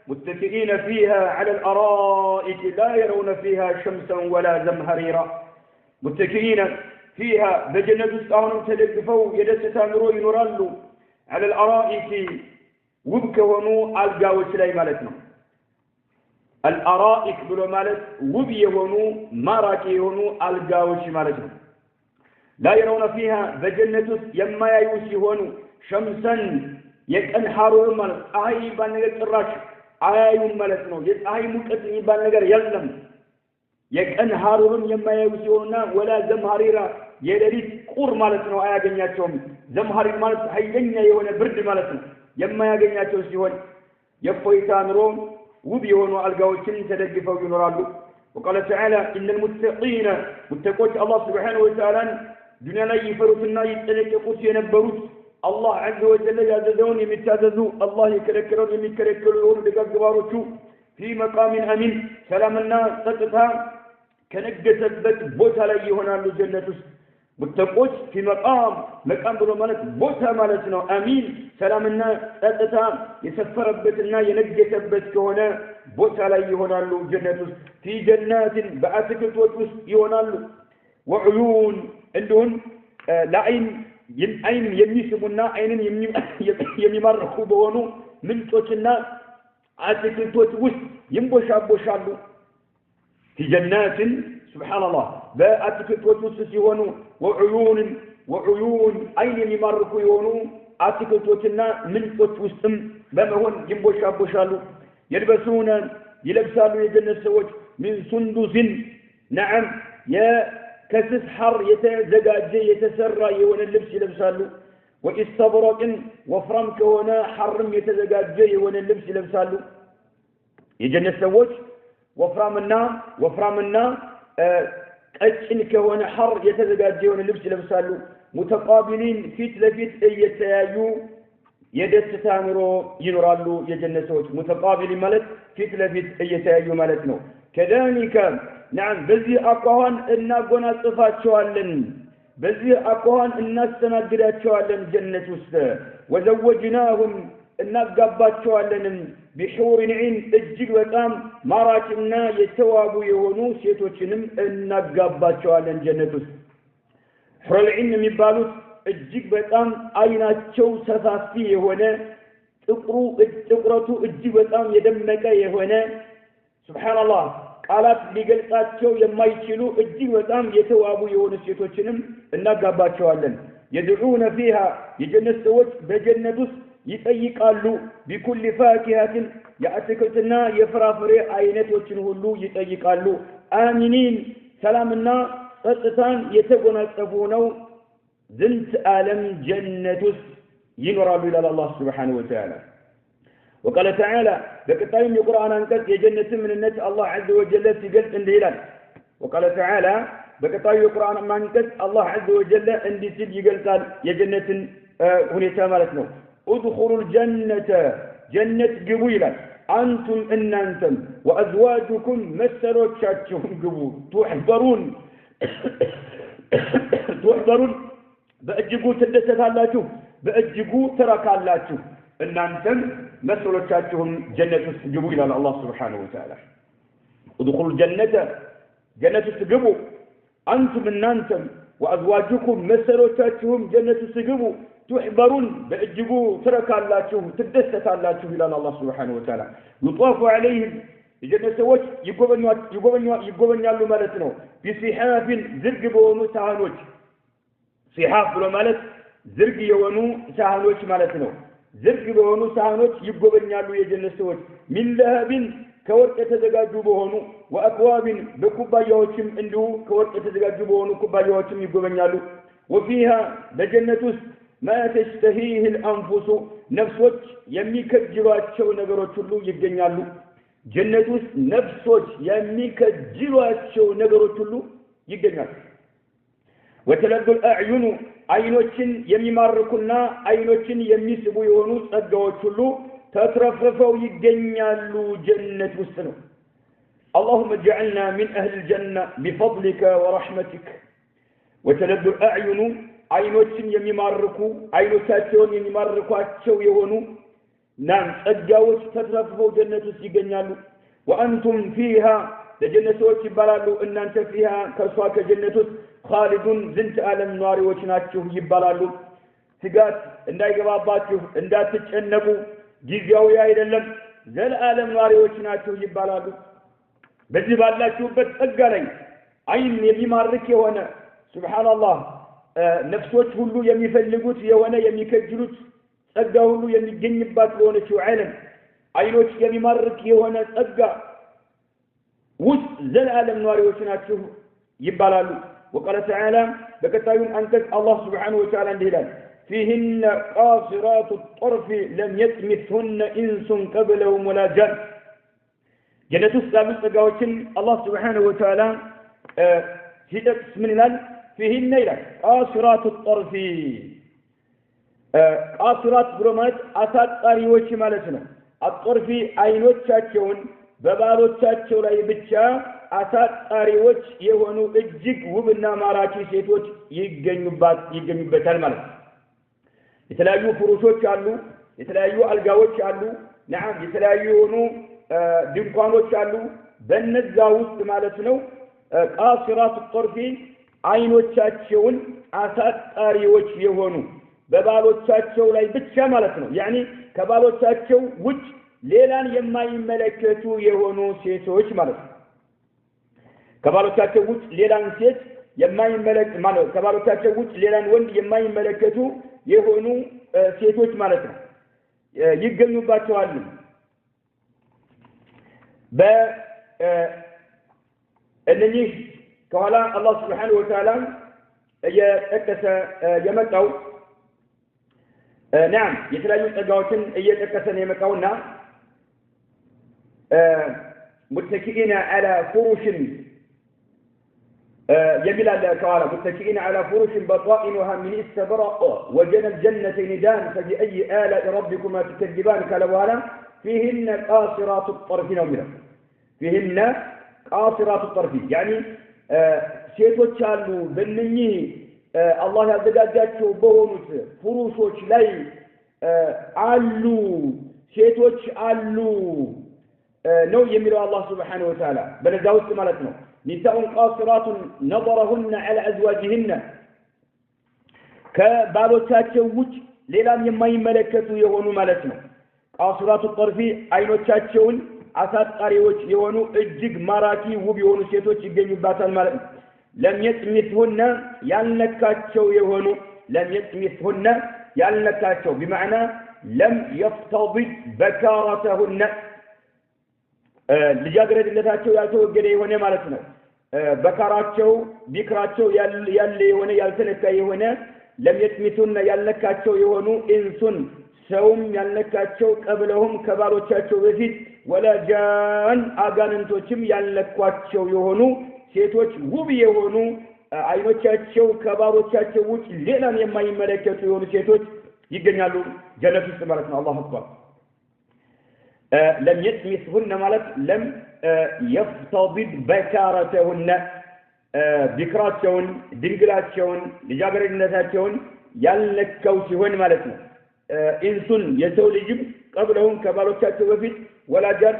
S1: متكئين فيها على الأرائك لا يرون فيها شمسا ولا زمهريرا متكئين فيها بجنة استعانوا تدقفوا يدستا مرو ينورالو على الأرائك وبكونو القاوة سلاي مالتنا الأرائك بلو مالت وبيهونو ماراكي يهونو القاوة مالتنا لا يرون فيها بجنة يما يوسيهونو شمسا يكنحارو مالت أهي بانيك الراش أهي مالتنا أهي مكتني بانيك يلم يكنحارو يما يوسيهونا ولا زمهريرا يدريد قور مالتنا آيا جنياتهم زمهري مالت حيجنيا يوانا برد مالتنا يما يجنياتهم سيهون يفويتان روم وبيهونو القاوشين تدقفوا ينورالو وقال تعالى إن المتقين متقوش الله سبحانه وتعالى دنيا لا يفرطنا يتلققوش ينبروت الله عز وجل يعززون يمتاززوا الله يكركرون يمكركرون بقباروتو في مقام أمين سلام الناس تقطها كنقسبت بوتا لا يهونالو جنة متقوش في مقام بلو مالت بوتا مالتنا أمين سلام الناس تقطها يسفربتنا ينقسبت كهنا بوتا لا يهونالو جنة في جنات بأسكت وتوس يهونالو وعيون عندهم لعين عين يميسبنا عين يميمرخوا بونو من توتنا أسكت وتوس ينبوشابوشالو في جنات سبحان الله بأسكت وتوس يهونو وعيون عين يميمرخوا يهونو أسكت وتنا من توتوسم بمهون ينبوشابوشالو يلبسون يلبسالو يجنة سوج من سندس نعم يا كسس حر يتزجاجي يتسرى يون اللبس يلبسالو واستبرق وفرم كونا حرم يتزجاجي يون اللبس يلبسالو يجنة سوج وفرامنا أجن كونا حر يتزجاجي يون اللبس يلبسالو متقابلين فيت لفيت يتيايو يدس تامرو ينورالو يجنة سوج متقابل ملت فيت لفيت يتيايو ملتنو كذلك نعم بزي أقوان إنا قنا صفات شوالن بزي أقوان إنا سنجرات شوالن جنة وست وزوجناهم إنا قبات شوالن بحور عين الجل وقام مراكنا يتوابوا يهونو سيتوشنم إنا قبات شوالن جنة وست حر العين مبالوت الجل وقام أينا تشو سفافي يهونا تقرأتو الجل وقام يدمك يهونا سبحان الله قالت لقلقاتشو يمايشلو اجي وطام يتوابو يون سيتوچنم እናጋባቸዋለን يدعون فيها የጀነት ሰዎች በጀነት ውስጥ ይጠይቃሉ بكل فاكهة የአትክልትና የፍራፍሬ አይነቶችን ሁሉ ይጠይቃሉ آمنين ሰላምና ጸጥታን የተጎናጸፉ ነው ዝንት ዓለም ጀነት ውስጥ ይኖራሉ ይላል አላህ Subhanahu Wa Ta'ala وقال تعالى بكتابين القرآن أنكت يجنة من النت الله عز وجل في قلت عند هلال وقال تعالى بكتابين القرآن ما أنكت الله عز وجل عند سيد قلت يجنة هنا تمالتنا ادخلوا الجنة جنة قبيلة أنتم إن أنتم وأزواجكم مسروا تشاتشهم قبول تحضرون بأجقوا تدست اللاتو بأجقوا ترك اللاتو إن أنتم مسروا تشاتشهم جنة قبيلة الله سبحانه وتعالى ادخلوا الجنة جنة تقبوا أنتم إن أنتم وأزواجكم مسروا تشاتشهم جنة تقبوا تحضرون بأجبوا ترك الله شوف تدست الله شوف إلى الله سبحانه وتعالى يطاف عليهم الجنة سوت يقبن يالو مالتنا بصحاف زرق بونو سهانوش صحاف بلو مالت زرق يونو سهانوش مالتنا زرق بونو سهانوش يقبن يالو الجنة سوت من ذهب كورق يتزقاجو بونو وأكواب بكوبايوشم عنده كورق يتزقاجو بونو كوبايوشم يقبن يالو وفيها بجنة ما تشتهيه الأنفس نفسك يميك الجوات شو نقرأ تلو يجنيالو ጀነቱስ ነፍሶች የሚከጅሏቸው ነገሮች ሁሉ ይገኛሉ وتلذ الأعين አይኖችን የሚማርኩና አይኖችን የሚስቡ የሆኑ ጸጋዎች ሁሉ ተትረፍርፈው ይገኛሉ ጀነት ውስጥ ነው اللهم اجعلنا من أهل الجنة بفضلك ورحمتك وتلذ الأعين አይኖችን የሚማርኩ አይኖቻቸውን የሚማርኳቸው የሆኑ ናም ጸጋዎች ተትረፍርፈው ጀነት ውስጥ ይገኛሉ وأنتم فيها ለጀነቶች ይባላሉ እናንተ فيها ከሷ ከጀነት ውስጥ خالدون زنت ዓለም ነዋሪዎች ናችሁ ይባላሉ ስጋት እንዳይገባባችሁ እንዳትጨነቁ ጊዜያዊ አይደለም ዘላለም ነዋሪዎች ናችሁ ይባላሉ በዚህ ባላችሁበት ጸጋ ላይ አይን የሚማርክ የሆነ ሱብሃንአላህ ነፍሶች ሁሉ የሚፈልጉት የሆነ የሚከጅሉት ጸጋ ሁሉ የሚገኝባት የሆነችው ዓለም አይኖች የሚማርክ የሆነ ጸጋ ውስጥ ዘላለም ነዋሪዎች ናችሁ ይባላሉ وقال تعالى بكتايون أنتك الله سبحانه وتعالى هلال فيهن قاصرات الطرف لم يطمثهن إنس قبلهم ولا جان جنة السابق تقاوتين الله سبحانه وتعالى هدت من الآن فيهن قاصرات الطرف قاصرات برمات أسات قاريوش مالتنا الطرف أينوش شاكيون በባሎቻቸው ላይ ብቻ አሳጣሪዎች የሆኑ እጅግ ውብና ማራኪ ሴቶች ይገኙበታል ማለት ነው የተለያዩ ፍሩሾች አሉ የተለያዩ አልጋዎች አሉ نعم የተለያዩ የሆኑ ድንኳኖች አሉ በነዛ ውስጥ ማለት ነው ቃሲራት الطرف አይኖቻቸውን አሳጣሪዎች የሆኑ በባሎቻቸው ላይ ብቻ ማለት ነው يعني ከባሎቻቸው ውጭ ሌላን የማይመለከቱ የሆኑ ሴቶች ማለት ነው ከባሎቻቸው ውጭ ሌላን ሴት የማይመለከቱ ማለት ከባሎቻቸው ውጭ ሌላን ወንድ የማይመለከቱ የሆኑ ሴቶች ማለት ነው ይገኙባቸዋል በእነዚህ ከኋላ አላህ Subhanahu Wa Ta'ala የጠቀሰ የመጣው نعم የተለያዩ ጸጋዎችን እየጠቀሰን የመጣውና متكئين على فرش يميل على كوارا متكئين على فرش بطائنها من استبرق وجنى الجنتين دان فبأي آلاء ربكما تكذبان كالوالا فيهن قاصرات الطرف نومنا فيهن قاصرات الطرف يعني ሴቶች አሉ በእነኚህ አላህ ያዘጋጃቸው በሆኑት ፍሩሾች ላይ አሉ ሴቶች አሉ ነው የሚለው አላህ Subhanahu Wa Ta'ala በነዛ ውስጥ ማለት ነው ኒሳኡን ቃሲራቱን ነظرهن على ازواجهن ከባሎቻቸው ውጭ ሌላም የማይመለከቱ የሆኑ ማለት ነው ቃሲራቱ الطرف አይኖቻቸውን አሳጣሪዎች የሆኑ እጅግ ማራኪ ውብ የሆኑ ሴቶች ይገኙባታል ማለት ነው لم يطمثهن ያልነካቸው የሆኑ لم يطمثهن ያልነካቸው بمعنى لم يفتضد بكارتهن ልጃገረድነታቸው ያልተወገደ የሆነ ማለት ነው በካራቸው ቢክራቸው ያለ የሆነ ያልተነካ የሆነ لم يطمثهن ያልነካቸው የሆኑ ኢንሱን ሰውም ያልነካቸው ቀብለውም ከባሎቻቸው በፊት ولا جان አጋንንቶችም ያልነኳቸው የሆኑ ሴቶች ውብ የሆኑ አይኖቻቸው ከባሎቻቸው ውጭ ሌላን የማይመለከቱ የሆኑ ሴቶች ይገኛሉ ጀነት ውስጥ ማለት ነው አላሁ አክበር لم يطمثهن ማለት لم يفتضد بكارتهن ذكراتهم ድንግላቸውን ልጃገረድነታቸውን ያልነካው ሲሆን ማለት ነው ኢንሱን የሰው ልጅም ቀብለውን ከባሎቻቸው በፊት ወላጃን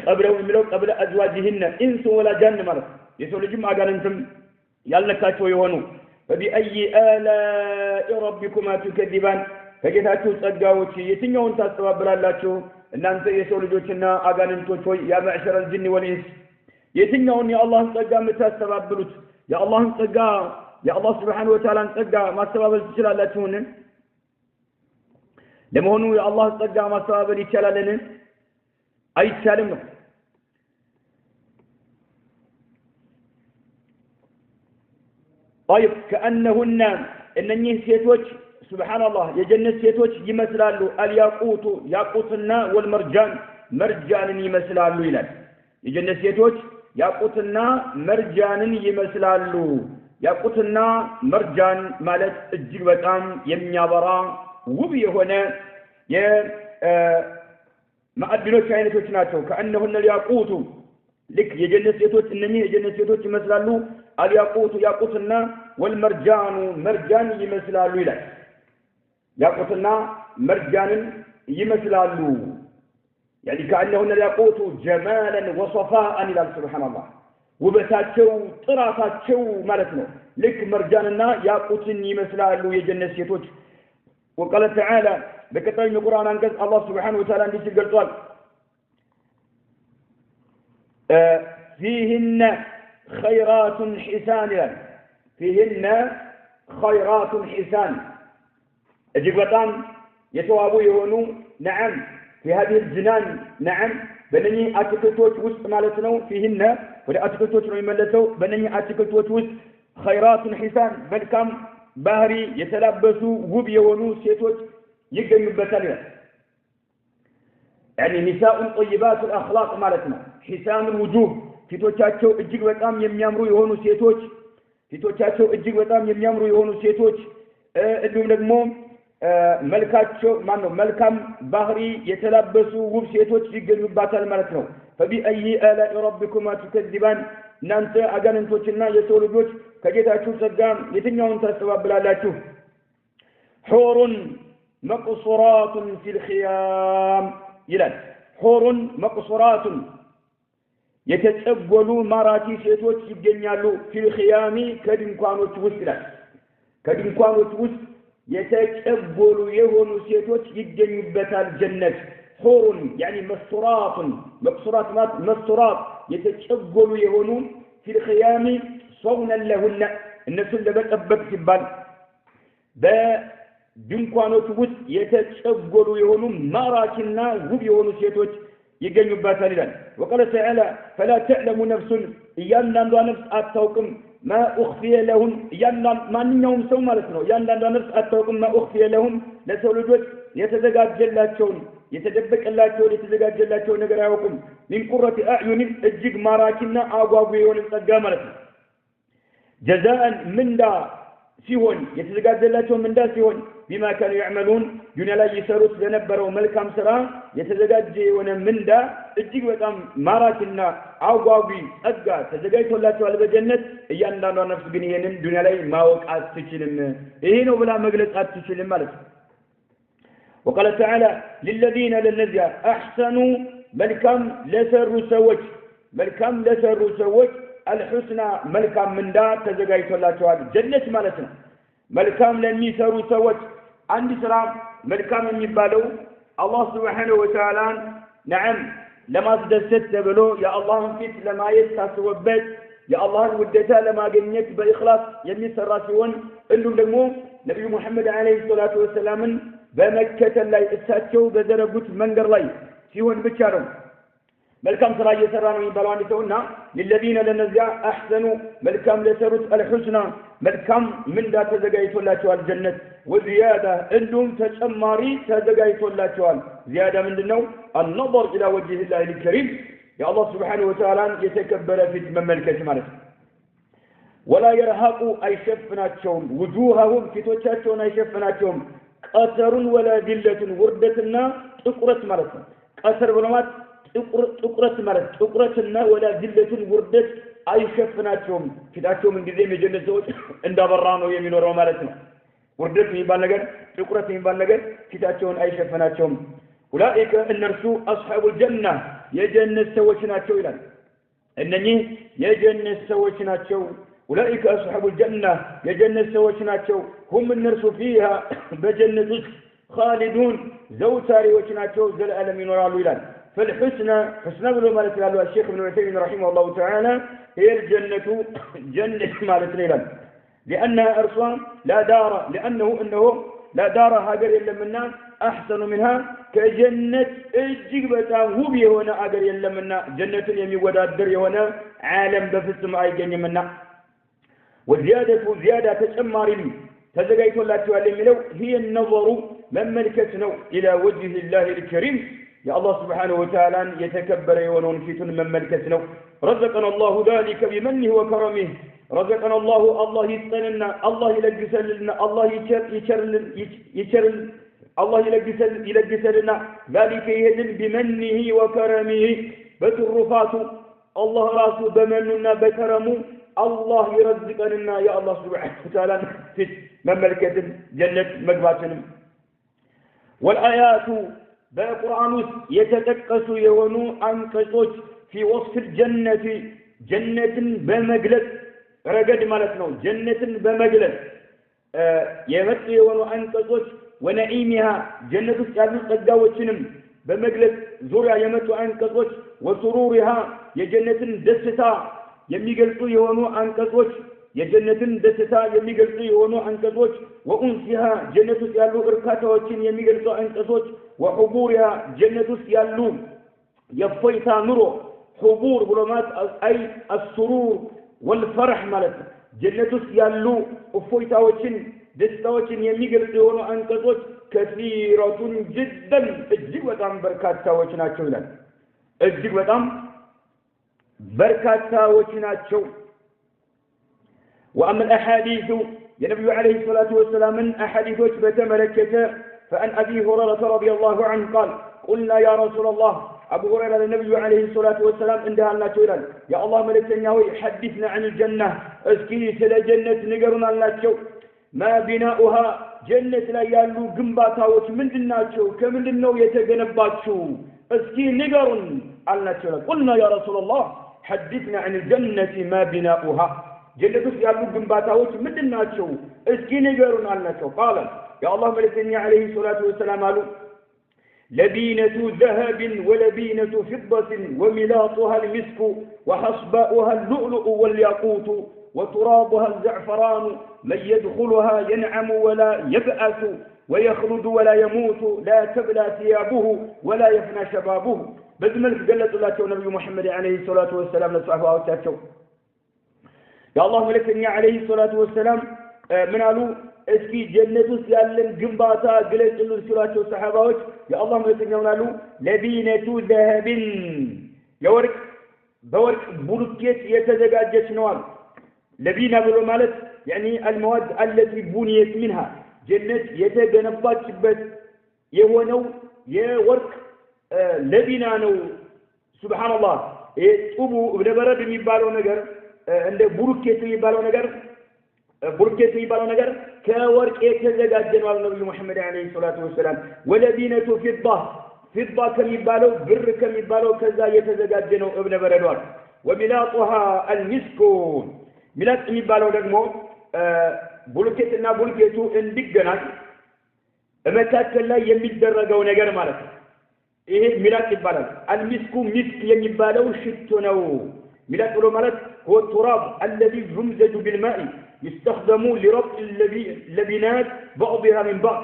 S1: ቀብለውን የሚለው ቀብለ አዝዋጅህነ ኢንሱ ወላጃን ማለት የሰው ልጅም አጋንንትም ያልነካቸው የሆኑ فبأي آلاء ربكما تكذبان ከጌታችሁ ጸጋዎች የትኛውን ታስተባብራላችሁ እናንተ የሰው ልጆችና አጋንንቶች ሆይ ያ ማዕሸረ الجن والانس የትኛውን የአላህን ጸጋ የምታስተባብሩት የአላህን ጸጋ የአላህ Subhanahu Wa Ta'ala ጸጋ ማስተባበል ትችላላችሁን ለመሆኑ የአላህ ጸጋ ማስተባበል ይቻላልን አይቻልም ነው طيب كأنهن እነኚህ ሴቶች سبحان الله የጀነት ሴቶች ይመስላሉ الياقوت ያቁትና والمرجان መርጃንን ይመስላሉ ይላል የጀነት ሴቶች ያቁትና መርጃንን ይመስላሉ ያቁትና መርጃን ማለት እጅግ በጣም የሚያበራ ውብ የሆነ የማዕድኖች አይነቶች ናቸው ከእነሆነ ያቁቱ ልክ የጀነት ሴቶች እነኚህ የጀነት ሴቶች ይመስላሉ አልያቁቱ ያቁትና ወልመርጃኑ መርጃን ይመስላሉ ይላል ያቁትና መርጃንን ይመስላሉ يعني كأنهن الياقوت جمالا وصفاء إلى سبحان الله وبتاتشو طرافاتشو مالتنا لك مرجاننا ياقوت يمثلالو يجنة سيتوج وقال تعالى بكتاب القرآن أنكز الله سبحانه وتعالى عندي قال فيهن خيرات حسان فيهن خيرات حسان أجيبتان يتوابو يهونو نعم في هذه الجنان نعم بنني أتكلتوت وسط مالتنا فيهن ولا أتكلتوت يملسوا بنني أتكلتوت وسط خيرات حسان بل كم ባህሪ የተላበሱ ውብ የሆኑ ሴቶች ይገኙበታል يعني نساء طيبات الاخلاق مالتنا حسان الوجوه ፊቶቻቸው እጅግ በጣም የሚያምሩ የሆኑ ሴቶች ፊቶቻቸው እጅግ በጣም የሚያምሩ የሆኑ ሴቶች እንዲሁም ደግሞ መልካቸው ማነው መልካም ባህሪ የተላበሱ ውብ ሴቶች ይገኙባታል ማለት ነው فبأي آلاء ربكما تكذبان እናንተ አጋንንቶችና የሰው ልጆች ከጌታችሁ ጸጋ የትኛውን ታስተባብላላችሁ حور مقصورات في الخيام ይላል حور مقصورات የተጨጎሉ ማራኪ ሴቶች ይገኛሉ في الخيام ከድንኳኖች ውስጥ ይላል ከድንኳኖች ውስጥ የተጨጎሉ የሆኑ ሴቶች ይገኙበታል ጀነት حور يعني مستورات مقصورات مستورات يتشغلوا يهونون في الخيام صونا لهن الناس اللي بتطبق ሲባል በድንኳኖች ውስጥ የተጨጎሉ የሆኑ ማራኪና ውብ የሆኑ ሴቶች ይገኙባታል ይላል وقال تعالى فلا تعلم نفس እያንዳንዷ ነፍስ አታውቅም ما أخفي لهم ማንኛውም ሰው ማለት ነው እያንዳንዷ ነፍስ አታውቅም ما أخفي لهم ለሰው ልጆች የተዘጋጀላቸውን የተደበቀላቸውን የተዘጋጀላቸውን ነገር አያውቁም من قرة أعين እጅግ ማራኪና አጓጉ የሆነ ጸጋ ማለት ነው جزاء ምንዳ ሲሆን የተዘጋጀላቸው ምንዳ ሲሆን بما كانوا يعملون ዱንያ ላይ ይሰሩት ለነበረው መልካም ስራ የተዘጋጀ የሆነ ምንዳ እጅግ በጣም ማራኪና አጓጉ ጸጋ ተዘጋጅቶላቸዋል በጀነት እያንዳንዷ ነፍስ ግን ይሄንን ዱንያ ላይ ማወቅ አትችልም ይሄ ነው ብላ መግለጽ አትችልም ማለት ነው وقال تعالى للذين للذين احسنوا ملكم لسروا سوج الحسنى ملكم من دا تزغايتولاچوال جنت معناتنا ملكم لميسروا سوج عند سرا ملكم የሚባለው الله سبحانه وتعالى نعم لما تدست ተብሎ የአላህ ፊት ለማየት ታስበበት የአላህ ውደታ ለማግኘት በእخلاص የሚሰራ ሲሆን እንዲሁም ደግሞ ነብዩ መሐመድ አለይሂ ሰላቱ ወሰላምን በመከተል ላይ እሳቸው በዘረጉት መንገድ ላይ ሲሆን ብቻ ነው መልካም ስራ እየሰራ ነው የሚባለው አንድ ሰውና ለለዚነ ለነዚያ አህሰኑ መልካም ለሰሩት الحسنى መልካም ምንዳ ተዘጋጅቶላቸዋል ጀነት ወዚያዳ እንዲሁም ተጨማሪ ተዘጋጅቶላቸዋል ዚያዳ ምንድነው النظر الى وجه الله الكريم يا الله سبحانه وتعالى የተከበረ ፊት መመልከት ማለት ነው ولا يرهق አይሸፍናቸውም وجوههم ፊቶቻቸውን አይሸፍናቸውም ቀተሩን ወላ ዲለቱን ውርደትና ጥቁረት ማለት ነው ቀተር ብለማት ጥቁረት ማለት ጥቁረትና ወላ ዲለቱን ውርደት አይሸፍናቸውም ፊታቸው ምን ጊዜ የጀነት ሰዎች እንዳበራ ነው የሚኖረው ማለት ነው ውርደት የሚባል ነገር ጥቁረት የሚባል ነገር ፊታቸውን አይሸፍናቸውም ኡላኢከ እነርሱ አስሐቡ ጀና የጀነት ሰዎች ናቸው ይላል እነኚህ የጀነት ሰዎች ናቸው أولئك أصحاب الجنة يجنة سوشناتشو هم النرس فيها بجنة خالدون زوتاري وشناتشو زل ألمين ورالو إلان فالحسنى حسنى بلو مالك لالو الشيخ ابن عثيمين رحمه الله تعالى هي الجنة جنة مالك إلان لأنها أرصان لا دار لأنه لا دار هاجر إلا منا أحسن منها كجنة الجبة هو هنا أجر إلا منا جنة يمي ودادر هنا عالم بفسم أي جنة منا والزيادة زيادة تشمار تزغيت الله تعالى ملو هي النظر من ملكتنا إلى وجه الله الكريم يا الله سبحانه وتعالى يتكبر يونون فيتون من ملكتنا رزقنا الله ذلك بمنه وكرمه رزقنا الله يستننا الله يلقسلنا الله يشر الله يلقسلنا ذلك يهدن بمنه وكرمه بترفات الله راسه بمننا بكرمه الله يرزقنا يا الله سبحانه وتعالى في مملكة جنة مقباتنا والآيات بالقرآن يتتكس يونو أنقصوش في وصف الجنة جنة بمجلس رقد مالتنا جنة بمجلس يمت يونو أنقصوش ونعيمها جنة سيادة قداوتشنم بمجلس زوريا يمت أنقصوش وسرورها يجنة دستا يميقلتو يونو أنقصوش የጀነትን ደስታ የሚገልጹ የሆኑ አንቀጾች ወኡንሲሃ ጀነት ውስጥ ያሉ እርካታዎችን የሚገልጹ አንቀጾች ወሁቡሪሃ ጀነት ውስጥ ያሉ የፎይታ ኑሮ ሁቡር ብሎ ማለት አይ አስሩር ወልፈርህ ማለት ጀነት ውስጥ ያሉ እፎይታዎችን ደስታዎችን የሚገልጹ የሆኑ አንቀጾች ከሲረቱን ጅደን እጅግ በጣም በርካታዎች ናቸው ይላል እጅግ በጣም በርካታዎች ናቸው وأما الأحاديث النبي عليه الصلاة والسلام من أحاديث بتملكة فأن أبي هريرة رضي الله عنه قال قلنا يا رسول الله أبو هريرة النبي عليه الصلاة والسلام عندها الله تعالى يا الله ملكنا حدثنا عن الجنة اسكي سل جنة نقرنا الله ما بناؤها جنة لا يالو قنباتاوت من دناتشو كمن دنو يتقنباتشو اسكي نقرن الله تعالى قلنا يا رسول الله حدثنا عن الجنة ما بناؤها جنة يالو قنباتاوت من دناتشو اسكي نقرن الله قال يا الله ملكنا عليه الصلاة والسلام قالوا لبينة ذهب ولبينة فضة وملاطها المسك وحصباؤها اللؤلؤ والياقوت وترابها الزعفران من يدخلها ينعم ولا يبأس ويخلد ولا يموت لا تبلى ثيابه ولا يفنى شبابه بذملك قلت الله نبي محمد عليه الصلاة والسلام لصحبه وتاتشو يا الله ملكنا عليه الصلاة والسلام من قالوا اسكي جنة سيالن جنباتا قلت له سلاته الصحابات يا الله ملكنا قالوا لبينة ذهب يورك بورك بولكيت يتزجاجت نوال لبينة بالمالت يعني المواد التي بنيت منها جنة يتجنبات بس يهونو يورك لبينة نو سبحان الله أبو ابن برد يبالو نجر عند بولكيت يبالو نجر بركة يبالو نجر كورك يتزجاجن والنبي محمد عليه الصلاة والسلام ولبينة فضة كم يبالو بر كم يبالو كذا يتزجاجنوا ابن بردوان وملاطها المسكون ملاط يبالو دغمو بولكيتنا بولكيتو انديغنال እመታከል ላይ የሚደረገው ነገር ማለት ነው ይሄ ሚላጥ ይባላል አልሚስኩ ሚስክ የሚባለው ሽቶ ነው ሚላጥ ብሎ ማለት هو التراب الذي يمزج بالماء يستخدم لربط اللبنات بعضها من بعض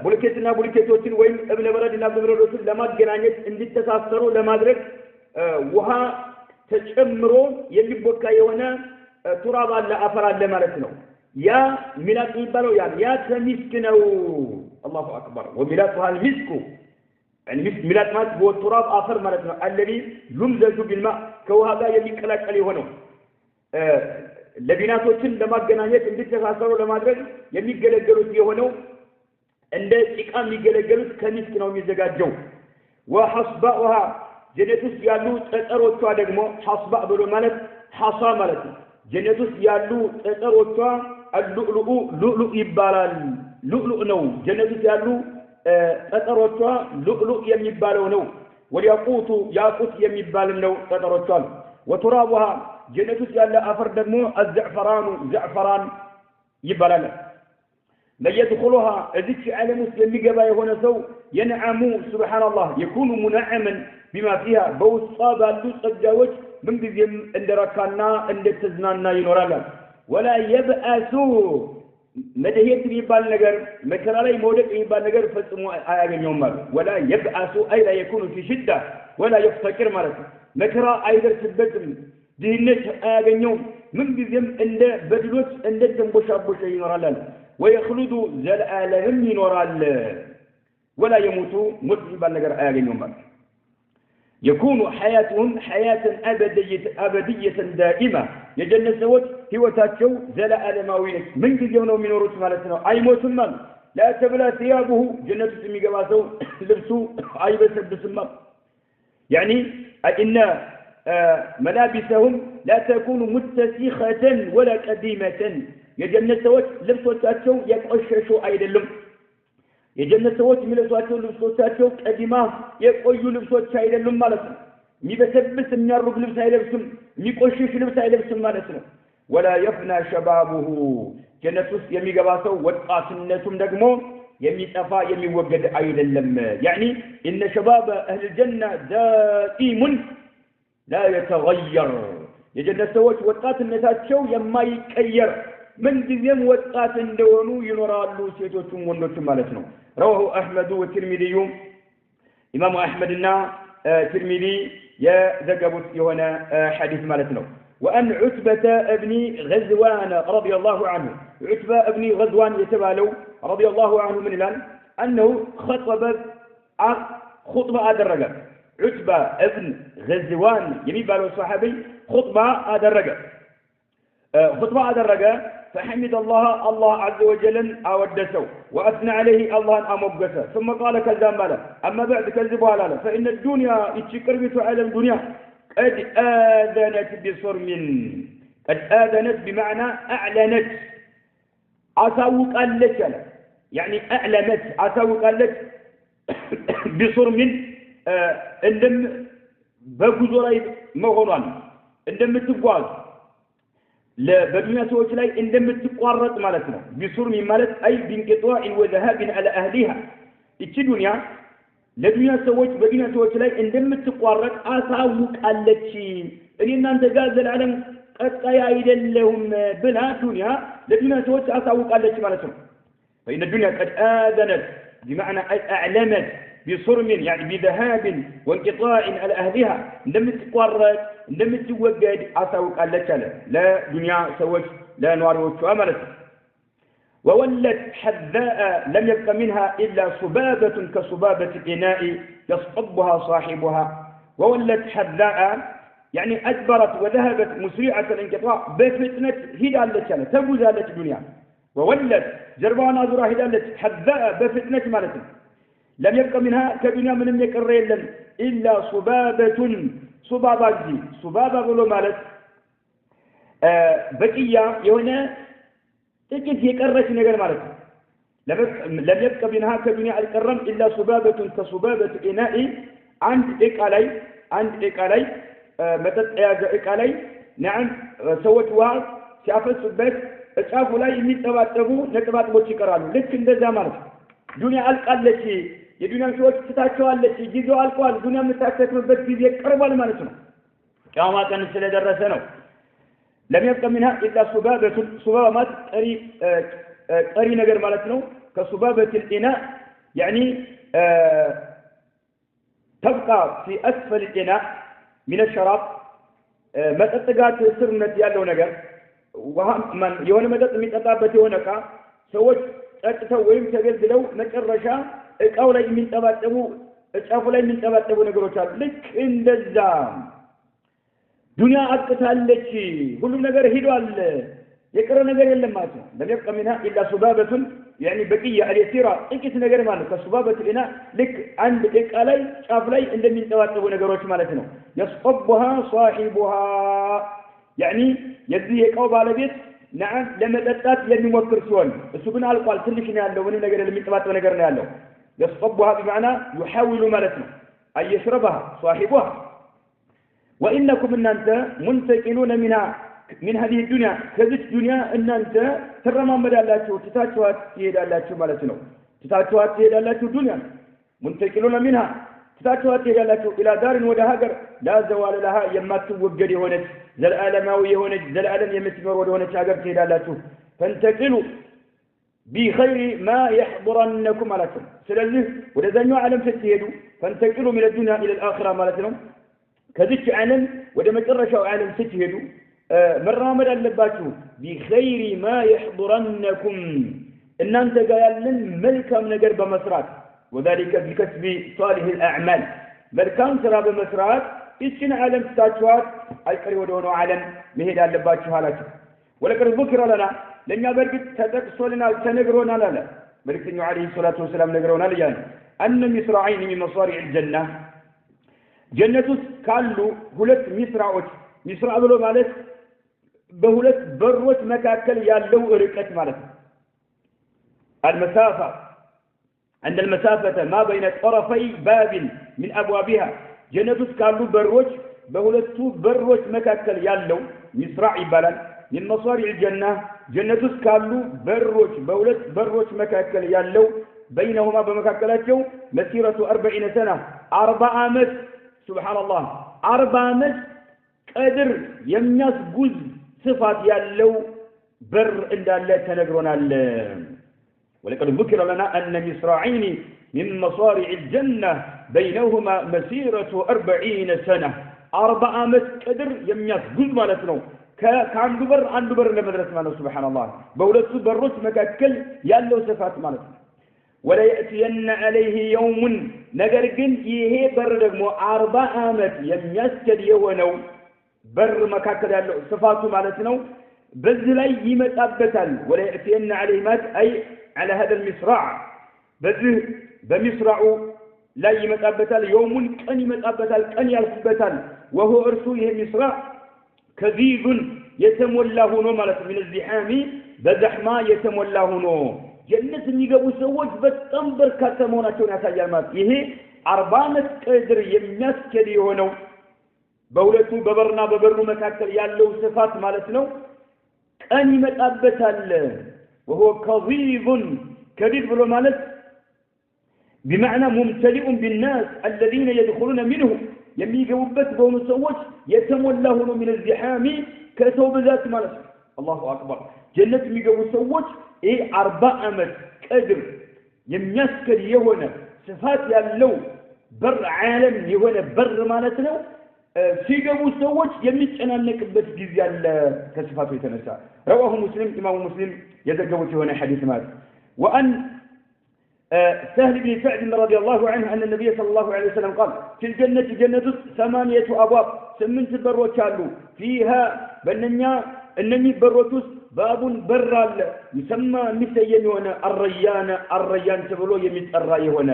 S1: بولكيتنا بولكيتوችን ወይም እብነ በረድና እብነ በረዶችን ለማገናኘት እንዲተሳሰሩ ለማድረግ ውሃ ተጨምሮ የሚቦካ የሆነ ቱራብ አለ አፈር አለ ማለት ነው ያ ሚላጥ ይባላል ያ ከሚስክ ነው አላሁ አክበር ወሚላጡሃ المسك يعني ሚላጥ ማለት هو التراب አፈር ማለት ነው الذي يمزج بالماء ከውሃ ጋር የሚቀላቀል የሆነው ለቢናቶችን ለማገናኘት እንዲተሳሰሩ ለማድረግ የሚገለገሉት የሆነው እንደ ጭቃ የሚገለገሉት ከሚስክ ነው የሚዘጋጀው وحصباؤها ጀነት ውስጥ ያሉ ጠጠሮቿ ደግሞ ሐስባ ብሎ ማለት ሐሳ ማለት ነው ጀነት ውስጥ ያሉ ጠጠሮቿ اللؤلؤ لؤلؤ ይባላል لؤلؤ ነው ጀነት ውስጥ ያሉ ጠጠሮቿ لؤلؤ የሚባለው ነው ወልያቁቱ ያቁት የሚባል ነው ጠጠሮቿ وترابها ጀነት ውስጥ ያለ አፈር ደግሞ الزعفران زعفران ይባላል من يدخلها እዚህ ዓለም ውስጥ የሚገባ የሆነ ሰው ينعم سبحان الله يكون منعما بما فيها በውስጧ ባሉ ጸጋዎች ምን ጊዜም እንደረካና እንደተዝናና ይኖራል ولا يبأس መደሄት የሚባል ነገር መከራ ላይ መውደቅ የሚባል ነገር ፈጽሞ አያገኘውም ማለት ولا يبأس أي لا يكون في شدة ولا يفتقر ማለት መከራ አይደርስበትም ድህነት አያገኘውም ምን ጊዜም እንደ በድሎች እንደ ተንቦሻቦሽ ይኖራል ويخلد زلالم ይኖራል ولا يموتوا موت بالنجر آجنهم يكون حياتهم حياة أبدية دائمة يجنة سوت هو تاتشو زلا ألماوية من جزيونه من ورث مالتنا أي موت المال لا تبلى ثيابه جنة سمي جواسو لبسو أي بس بسمه يعني إن ملابسهم لا تكون متسخة ولا قديمة يجنة سوت لبسو تاتشو يقششو أيدلهم የጀነት ሰዎች የሚለብሷቸው ልብሶቻቸው ቀዲማ የቆዩ ልብሶች አይደሉም ማለት ነው የሚበሰብስ የሚያሩግ ልብስ አይለብሱም የሚቆሽሽ ልብስ አይለብሱም ማለት ነው ولا يفنى شبابه ጀነት ውስጥ የሚገባ ሰው ወጣትነቱም ደግሞ የሚጠፋ የሚወገድ አይደለም يعني ان شباب اهل الجنه دائم لا يتغير የጀነት ሰዎች ወጣትነታቸው የማይቀየር من ጊዜም ወጣት እንደሆኑ ይኖራሉ ሴቶቹም ወንዶቹም ማለት ነው رواه احمد والترمذي امام احمدنا ترمذي يذكروا يهنا حديث مالتنا وان عتبه ابن غزوان رضي الله عنه عتبه ابن غزوان يتبالو رضي الله عنه من الان انه خطبه ادرج عتبه ابن غزوان يميبالو صحابي خطبه ادرج فحمد الله عز وجل أودسه وأثنى عليه الله أمبسه ثم قال كذاب ماله أما بعد كذبوا على فإن الدنيا اتشكرت على الدنيا قد آذنت بصرم قد آذنت بمعنى أعلنت أساوك قالت يعني أعلمت أساوك قالت بصرم عندما بجزري مغنان عندما تقواز በዱንያ ሰዎች ላይ እንደምትቋረጥ ማለት ነው ቢሱርሚ ማለት አይ ቢንቅጧዕ ወذهاب على اهلها እቺ ዱንያ ለዱንያ ሰዎች በዱንያ ሰዎች ላይ እንደምትቋረጥ አሳውቃለች እኔ እናንተ ጋር ዘላለም ቀጣይ አይደለም ብላ ዱንያ ለዱንያ ሰዎች አሳውቃለች ማለት ነው فإن الدنيا قد آذنت بمعنى أعلمت بصرم يعني بذهاب وانقطاع على أهلها عندما تقرر عندما تتوجد أساوك على لا دنيا سوت لا نوار وتعملت وولت حذاء لم يبق منها إلا صبابة كصبابة الإناء يصطبها صاحبها وولت حذاء يعني أدبرت وذهبت مسرعة الانقطاع بفتنة هدالة تبوز هالة الدنيا وولت جربانا ذرا هدالة حذاء بفتنة مالتها لم يبق منها كدنيا من يقر يلن إلا صبابة صبابة بلو مالت بقية يونا تجد يقرش نقر مالت لم يبق منها كدنيا القرم إلا صبابة كصبابة إناء عند إقالي متت إقالي نعم سوت واحد شافت سبت شافوا لا يميتباتبو نتباتبو تشكرالو لك اندزا مالت دنيا القالة የዱንያ ሰዎች ትታቸዋለች ጊዜው አልቋል ዱንያ የምታከትምበት ጊዜ ቀርቧል ማለት ነው ቂያማ ቀን ስለደረሰ ነው لم يبق منها الا صبابة ቀሪ ነገር ማለት ነው كصبابة الإناء يعني تبقى في أسفل الإناء من الشراب መጠጥጋት ስርነት ያለው ነገር የሆነ መጠጥ የሚጠጣበት የሆነ ዕቃ ሰዎች ጠጥተው ወይም ተገልግለው መጨረሻ እቃው ላይ የሚንጠባጠቡ እጫፉ ላይ የሚንጠባጠቡ ነገሮች አሉ ልክ እንደዛ ዱንያ አጥታለች ሁሉ ነገር ሄዷል የቀረ ነገር የለም ማለት ነው ለሚያብቃ منها الا صبابة يعني بقيه اليسيره ጥቂት ነገር ማለት ከሱባበት ሊና ልክ አንድ እቃ ላይ ጫፍ ላይ እንደሚንጠባጠቡ ነገሮች ማለት ነው يصطبها صاحبها يعني የዚህ የእቃው ባለቤት نعم ለመጠጣት የሚሞክር ሲሆን እሱ ግን አልቋል ትንሽ ነው ያለው ምን ነገር የሚንጠባጠብ ነገር ነው ያለው يصطبها بمعنى يحاول مالتنا أن يشربها صاحبها وإنكم إن أنت منتقلون منها من هذه الدنيا كذلك الدنيا إن أنت ترمى مدالاتو تتاتوات تيدالاتو مالتنا تتاتوات تيدالاتو الدنيا منتقلون منها تتاتوات تيدالاتو إلى دار ودهاجر لا زوال لها يمات وجد هونت ذا العالماوي هونت ذا العالم يمتمر ودهونت هاجر تيدالاتو فانتقلوا بخير ما يحضرنكم عليكم سلالله ودزنوا عالم ستهدوا فانتقلوا من الدنيا إلى الآخرة مالتنا كذلك عالم ودمجرشوا عالم ستهدوا مرة مدى اللباتوا بخير ما يحضرنكم إن أنت قال لن ملكا من قرب مسرات وذلك بكسب صالح الأعمال بل كان ترى بمسرات إيشن عالم ستاتشوات أي قري ودونو عالم مهد على باتشوالات ولكن ذكر لنا لأن برقد تدقصولنا تنقرونا لا برقد عليه الصلاة والسلام نقرونا لجان أن مصراعين من مصارع الجنة جنة كالو هلت مصراعوت مصراع بلو مالت بهلت بروت مكاكل يالو ركت مالت المسافة عند المسافة ما بين طرفي باب من أبوابها جنة كالو بروت بهلتو بروت مكاكل يالو مصراع بلن من مصارع الجنة جنة كالو بروت بهلت بروت مكاكل يالو بينهما بمكاكلاتهم مسيرة 40 سنة 4 عامات سبحان الله 4 عامات قدر يمناس جوز صفات يالو بر إن الله تنقرنا ولقد ذكر لنا أن مصراعين من مصارع الجنة بينهما مسيرة 40 سنة 4 عامات قدر يمناس جوز مالتنا كان بر لمدرسة مالنا سبحان الله بولدت بروت مكاكل يالو صفات مالتنا ولا يأتين عليه يوم نجرجن يه بر دمو 4 عامات يميسكد يونو بر مكاكل يالو صفاته مالتنا بذلي يمتابتال ولا يأتين عليه مات أي على هذا المصراع بذل بمصراع لا يمتابتال يوم كان يمتابتال كان يلفبتال وهو أرسوله مصراع كذيب يتمولاه نو مالت من الزحام بزحما يتمولاه نو جنة የሚገቡ ሰዎች በጣም በርካታ መሆናቸውን ያሳያል ማለት ይሄ 40 ዓመት ቀድር የሚያስከድ የሆነው በሁለቱ በበርና በበሩ መካከል ያለው ስፋት ማለት ነው ቀን ይመጣበታል وهو كظيظ كبير ብሎ ማለት بمعنى ممتلئ بالناس الذين يدخلون منه የሚገቡበት በሆኑ ሰዎች የተሞላ ሆኖ من الزحام ከሰው ብዛት ማለት ነው الله اكبر جنة የሚገቡ ሰዎች ይሄ 40 ዓመት ቀድር የሚያስከድ የሆነ ስፋት ያለው በር ዓለም የሆነ በር ማለት ነው ሲገቡ ሰዎች የሚጨናነቅበት ጊዜ አለ ከስፋቱ የተነሳ رواه مسلم امام مسلم يذكروا في هنا حديث مات وان سهل بن سعد رضي الله عنه ان النبي صلى الله عليه وسلم قال في الجنه جنة 8 ابواب 8 بروች አሉ فيها بنኛ እነኚህ በሮች ውስጥ ባቡን በር አለ ይሰማ የሚሰየም የሆነ አረያን ተብሎ የሚጠራ የሆነ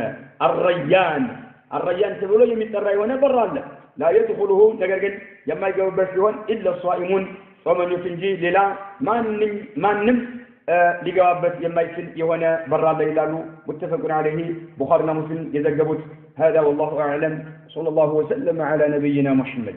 S1: አረያን ተብሎ የሚጠራ የሆነ በር አለ لا يدخله ነገር ግን የማይገቡበት ሲሆን إلا الصائمون ጾመኞች እንጂ ሌላ ማንም ሊገባበት የማይችል የሆነ በር አለ ይላሉ متفق عليه بخاريና ሙስሊም የዘገቡት هذا والله اعلم صلى الله وسلم على نبينا محمد